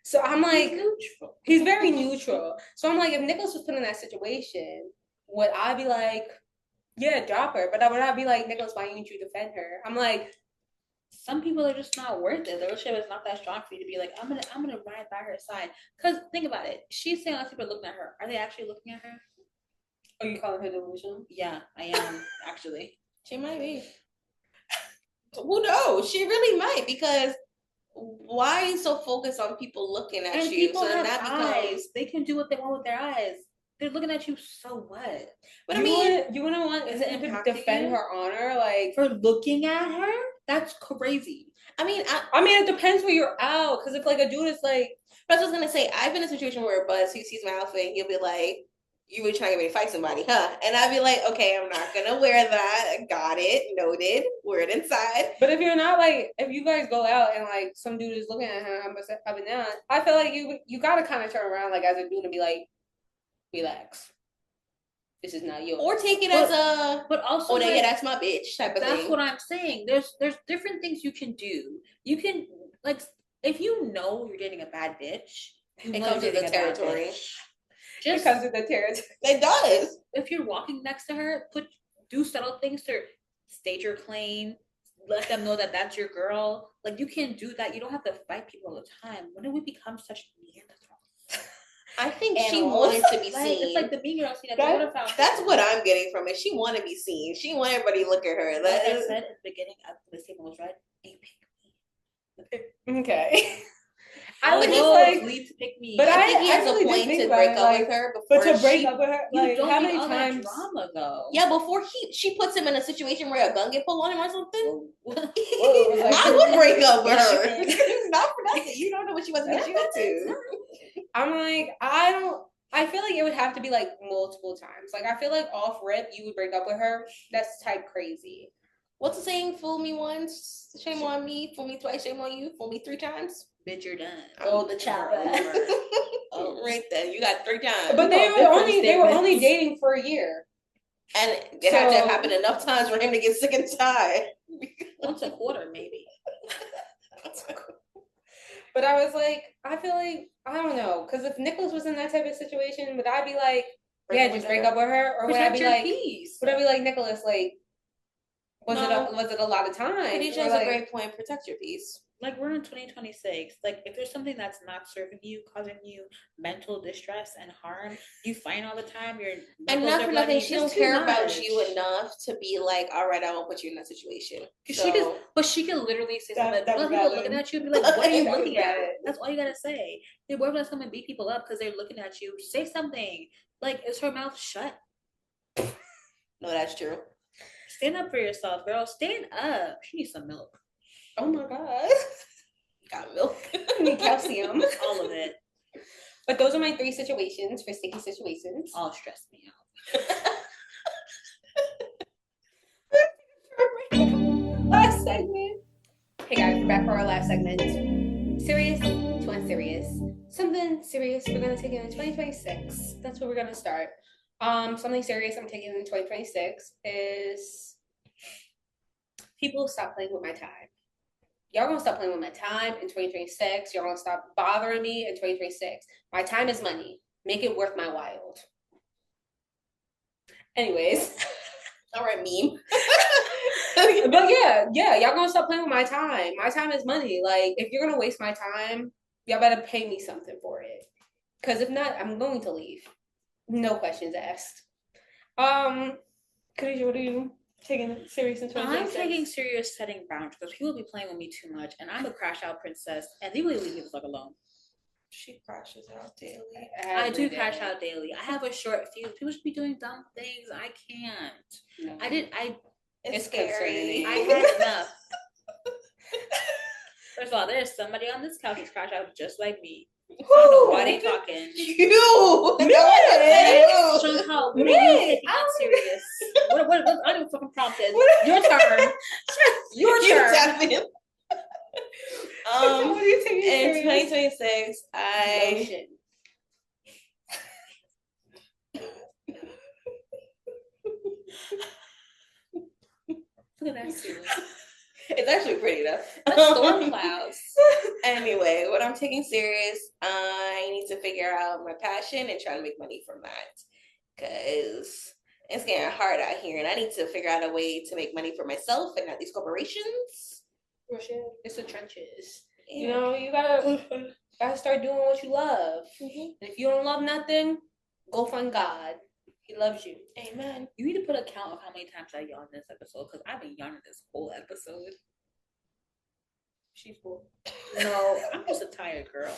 So I'm like, he's very neutral. So I'm like, if Nicholas was put in that situation, would I be like, yeah, drop her? But would I be like, Nicholas, why didn't you defend her? I'm like, some people are just not worth it. The relationship is not that strong for you to be like, I'm gonna ride by her side. Because think about it. She's saying other people are looking at her. Are they actually looking at her? Are you calling her delusional? Yeah, I am, actually. She might be. Who knows? She really might, because why are you so focused on people looking at you? People have eyes. They can do what they want with their eyes. They're looking at you, so what? But I mean, you wouldn't want to defend her honor, like, for looking at her? That's crazy. I mean, it depends where you're out. Because if like a dude is like, but I was gonna say, I've been in a situation where Buzz, he sees my outfit and he'll be like, you were trying to get me to fight somebody, huh? And I'd be like, okay, I'm not gonna wear that. Got it, noted. Wear it inside. But if you're not like, if you guys go out and like some dude is looking at her up and down, I feel like you gotta kind of turn around like as a dude and be like, relax. This is not yours. Or take it as a, but also, like, yeah, that's my bitch type of thing. That's what I'm saying. There's different things you can do. You can, like, if you know you're dating a bad bitch, it comes with the territory. It comes with the territory. It does. If you're walking next to her, do subtle things to state your claim. Let them know that that's your girl. Like, you can do that. You don't have to fight people all the time. When did we become such Neanderthals? I think she wanted to be seen. It's like the Mean Girl scene. That's what I'm getting from it. She wanted to be seen. She wanted everybody to look at her. Like I said at the beginning, the statement was right. A pick me. Okay. I was just like, leave to pick me. But I think he has a really point to break up with her before. But to break up with her, like, you don't how need many all times? that drama though. Yeah, before she puts him in a situation where a gun get pulled on him or something. I would break up with her. Not for nothing. You don't know what she wants to get you into. I'm like, I feel like it would have to be like multiple times. Like, I feel like off rip, you would break up with her. That's type crazy. What's the saying? Fool me once, shame on me. Fool me twice, shame on you. Fool me 3 times. Bitch, you're done. Oh, the chopper. Oh, right then. You got 3 times. But they were only dating for a year. And it had to happen enough times for him to get sick and tired. Once a quarter, maybe. But I was like, I feel like, I don't know. Because if Nicholas was in that type of situation, would I be like, just break up with her? Or would I be like, Nicholas, like, was it a lot of time? Khadijah has a great point. Protect your peace. Like, we're in 2026. Like, if there's something that's not serving you, causing you mental distress and harm, you fight all the time. And not for nothing, she don't care about you enough to be like, all right, I won't put you in that situation. So, she can literally say something. People looking at you and be like, what are you looking at? That's all you gotta say. Your boyfriend's coming and beat people up because they're looking at you. Say something. Like, is her mouth shut? No, that's true. Stand up for yourself, girl. Stand up. She needs some milk. Oh my God. Got milk. I need calcium. All of it. But those are my 3 situations for sticky situations. All stress me out. Last segment. Hey guys, we're back for our last segment. Serious to unserious. Something serious we're gonna take in 2026. That's where we're gonna start. Something serious I'm taking in 2026 is people stop playing with my time. Y'all gonna stop playing with my time in 2026. Y'all gonna stop bothering me in 2026. My time is money. Make it worth my while. Anyways. All right, meme. But yeah, y'all gonna stop playing with my time. My time is money. Like, if you're gonna waste my time, y'all better pay me something for it. Because if not, I'm going to leave. No questions asked. Khadijah, what are you taking serious in 2026? I'm taking serious setting boundaries because people be playing with me too much, and I'm a crash out princess, and they really leave me the fuck alone. She crashes out daily. I do crash out daily. I have a short fuse. People should be doing dumb things. I can't. No. It's scary. I had enough. First of all, there's somebody on this couch who's crashed out just like me. I don't know why they talking. You! Chantal, what are you taking serious? What I don't fucking prompted. Your turn. Your turn. What are you taking in serious? 2026, Look at that ceiling. It's actually pretty though. Storm clouds. Anyway, what I'm taking serious, I need to figure out my passion and try to make money from that. Because it's getting hard out here and I need to figure out a way to make money for myself and not these corporations. It's the trenches. Yeah. You know, you gotta start doing what you love. Mm-hmm. And if you don't love nothing, go find God. He loves you. Amen. You need to put a count of how many times I yawned this episode because I've been yawning this whole episode. She's full. No, I'm just a tired girl.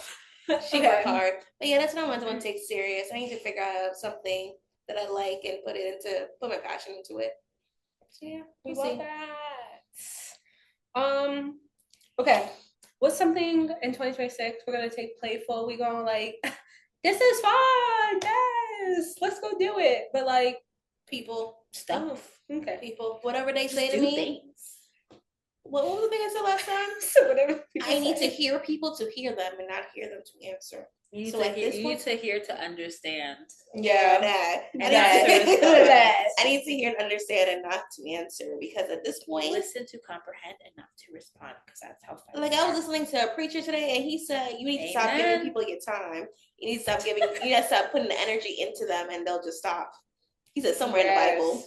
She worked hard. But yeah, that's what I want to take serious. I need to figure out something that I like and put my passion into it. So yeah, we love that. Okay. What's something in 2026 we're gonna take playful? We're gonna like, this is fun. Yes, let's go do it. But like, people, stuff. Okay. People, whatever they say to me. Things. What was the thing I said last time? So whatever. I need to hear people to hear them and not hear them to answer. You need to hear to understand. Yeah, that. I need to hear and understand and not to answer because at this point, listen to comprehend and not to respond because that's how. Like I was listening to a preacher today and he said you need to stop giving people your time. You need to stop giving. You need to stop putting the energy into them and they'll just stop. He said somewhere in the Bible.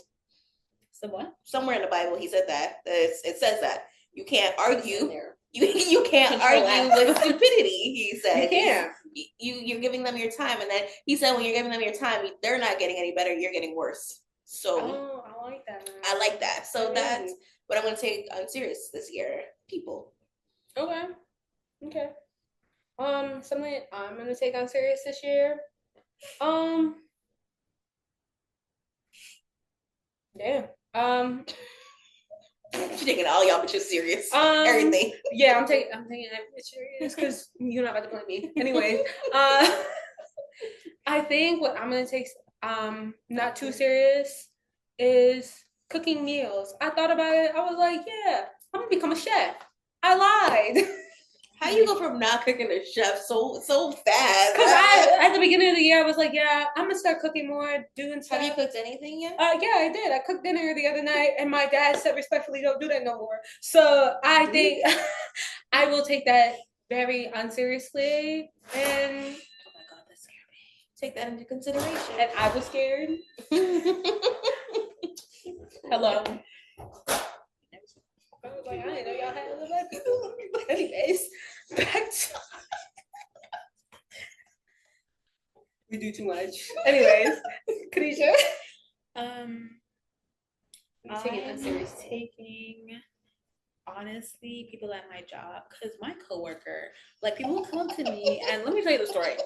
Somewhere in the Bible he said that. It says that you can't argue. You can't argue with stupidity. He said you can't. You're giving them your time, and then he said when you're giving them your time, they're not getting any better. You're getting worse. So I like that. I like that. So that's what I'm going to take on serious this year. People. Okay. Something I'm gonna take on serious this year. Damn. She's taking all y'all bitches serious. Everything. Yeah, I'm taking it serious because you're not about to blame me. Anyway, I think what I'm gonna take not too serious is cooking meals. I thought about it. I was like, yeah, I'm gonna become a chef. I lied. How you go from not cooking to chef so fast? Because at the beginning of the year, I was like, yeah, I'm gonna start cooking more, doing stuff. Have you cooked anything yet? Yeah, I did. I cooked dinner the other night, and my dad said respectfully, don't do that no more. So I think I will take that very unseriously, and oh my god, that scared me. Take that into consideration. And I was scared. Hello. I was like, I didn't know y'all had other black people. Anyways, back to we do too much. Anyways, Khadijah. I'm taking honestly people at my job because my coworker, like people will come up to me and let me tell you the story.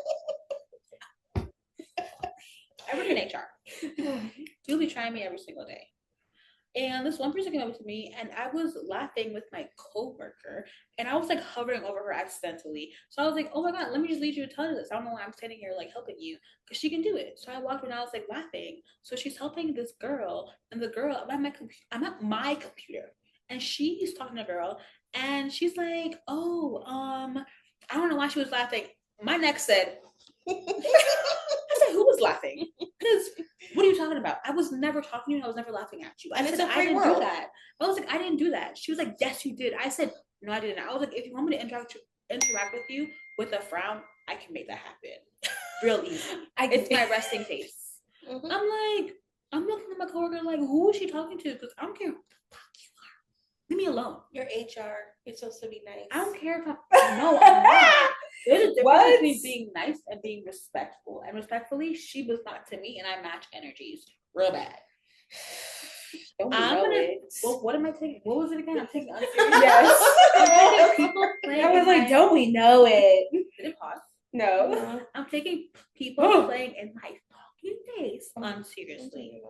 I work in HR. You'll be trying me every single day. And this one person came up to me and I was laughing with my coworker and I was like hovering over her accidentally. So I was like, oh my God, let me just lead you to tell you this. I don't know why I'm standing here like helping you because she can do it. So I walked and I was like laughing. So she's helping this girl and the girl, I'm at my computer and she's talking to a girl and she's like, oh, I don't know why she was laughing. My neck said, I said, who was laughing? Because what are you talking about? I was never talking to you. I was never laughing at you. I said, I didn't do that. I was like, I didn't do that. She was like, yes, you did. I said, no, I didn't. I was like, if you want me to interact with you with a frown, I can make that happen. Real easy. It's my resting face. Mm-hmm. I'm looking at my coworker like, who is she talking to? Because I don't care who the fuck you are. Leave me alone. You're HR. You're supposed to be nice. I don't care if no, I'm not. There's a difference between being nice and being respectful. And respectfully, she was not to me, and I match energies real bad. What am I taking? What was it again? I'm taking unserious. Yes. I was like, don't we know it? Did it pause? No. I'm taking people playing in my fucking face unseriously.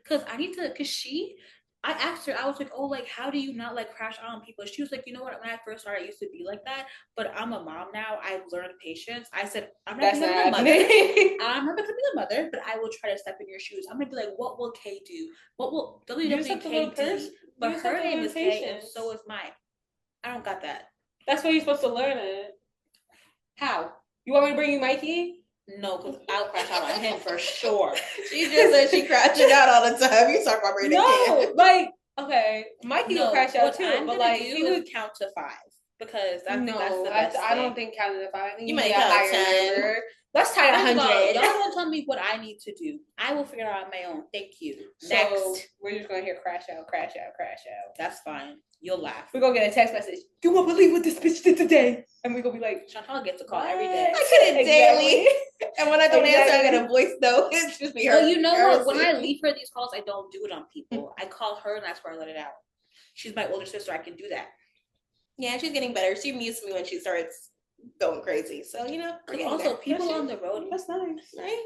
Because I asked her, I was like, oh, like, how do you not like crash out on people? She was like, you know what? When I first started, I used to be like that, but I'm a mom now. I've learned patience. I said, I'm not becoming a mother, but I will try to step in your shoes. I'm gonna be like, what will Kay do? What will WWK do? But her name is Kay, and so is mine. I don't got that. That's where you're supposed to learn it. How? You want me to bring you Mikey? No, because I'll crash out on him for sure. She just said she crashing out all the time. You talk about bringing No, like, okay, Mikey will crash out too, but like he would count to 5 because that's the best I don't think counting to 5. I think you might count 10. Let's tie 100. Y'all don't tell me what I need to do. I will figure it out on my own. Thank you. So next, we're just gonna hear crash out. That's fine. You'll laugh. We're gonna get a text message. You won't believe what this bitch did today, and we're gonna be like, Chantal gets a call every day. I get it daily. And when I don't answer, I get a voice note. It's just me. Well, you know what? When I leave her these calls, I don't do it on people. I call her, and that's where I let it out. She's my older sister. I can do that. Yeah, she's getting better. She mutes me when she starts going crazy. So also people on the road. That's nice, right?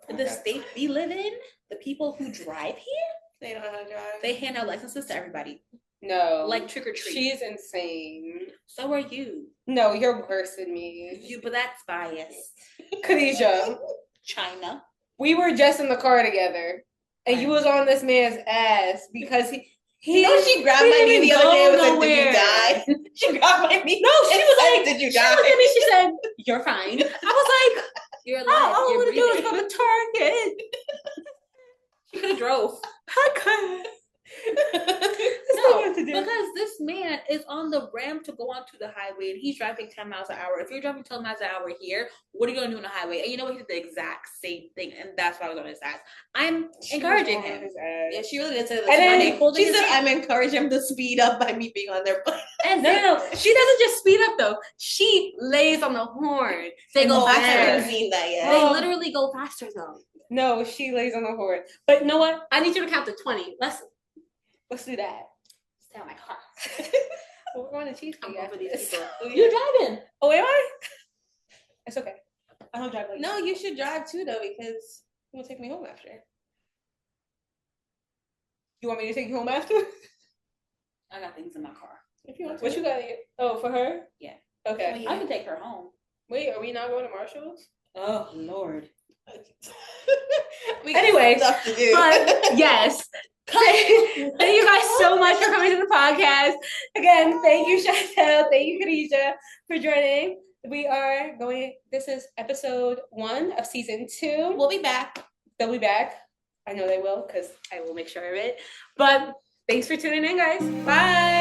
The state we live in, the people who drive here, they don't know how to drive. They hand out licenses to everybody. No, like trick or treat. She's insane. So are you. No, you're worse than me. But that's biased. Khadijah, China. We were just in the car together, and you was on this man's ass because he. She grabbed my knee the other day and was like, did you die? She grabbed my knee. No, she was like, did you die? She looked at me, she said, you're fine. I was like, you're alive. All I want to do is go to Target. She could have drove. I could. No, because this man is on the ramp to go onto the highway and he's driving 10 miles an hour. If you're driving 10 miles an hour here, what are you going to do on the highway? And you know what? He did the exact same thing. And that's why I was on his ass. I'm encouraging him. Yeah, she really did say that. She said, I'm encouraging him to speed up by me being on their butt. And no. She doesn't just speed up, though. She lays on the horn. They go faster. I haven't seen that yet. They literally go faster, though. No, she lays on the horn. But you know what? I need you to count to 20. Let's do that. Stay on my car. We're going to cheesecake. I'm over these this. people. You're driving. Oh, am I? It's okay. I don't drive like No, you should drive too though, because you'll take me home after. You want me to take you home after? I got things in my car. If you want to. What you got? Oh, for her? Yeah. Okay. Oh, yeah. I can take her home. Wait, are we not going to Marshall's? Oh Lord. Anyway, stuff to do. but yes. Thank you guys so much for coming to the podcast. Again, thank you, Chantel. Thank you, Khadijah, for joining. We are going, this is episode 1 of season 2. We'll be back. They'll be back. I know they will, because I will make sure of it. But thanks for tuning in, guys. Bye.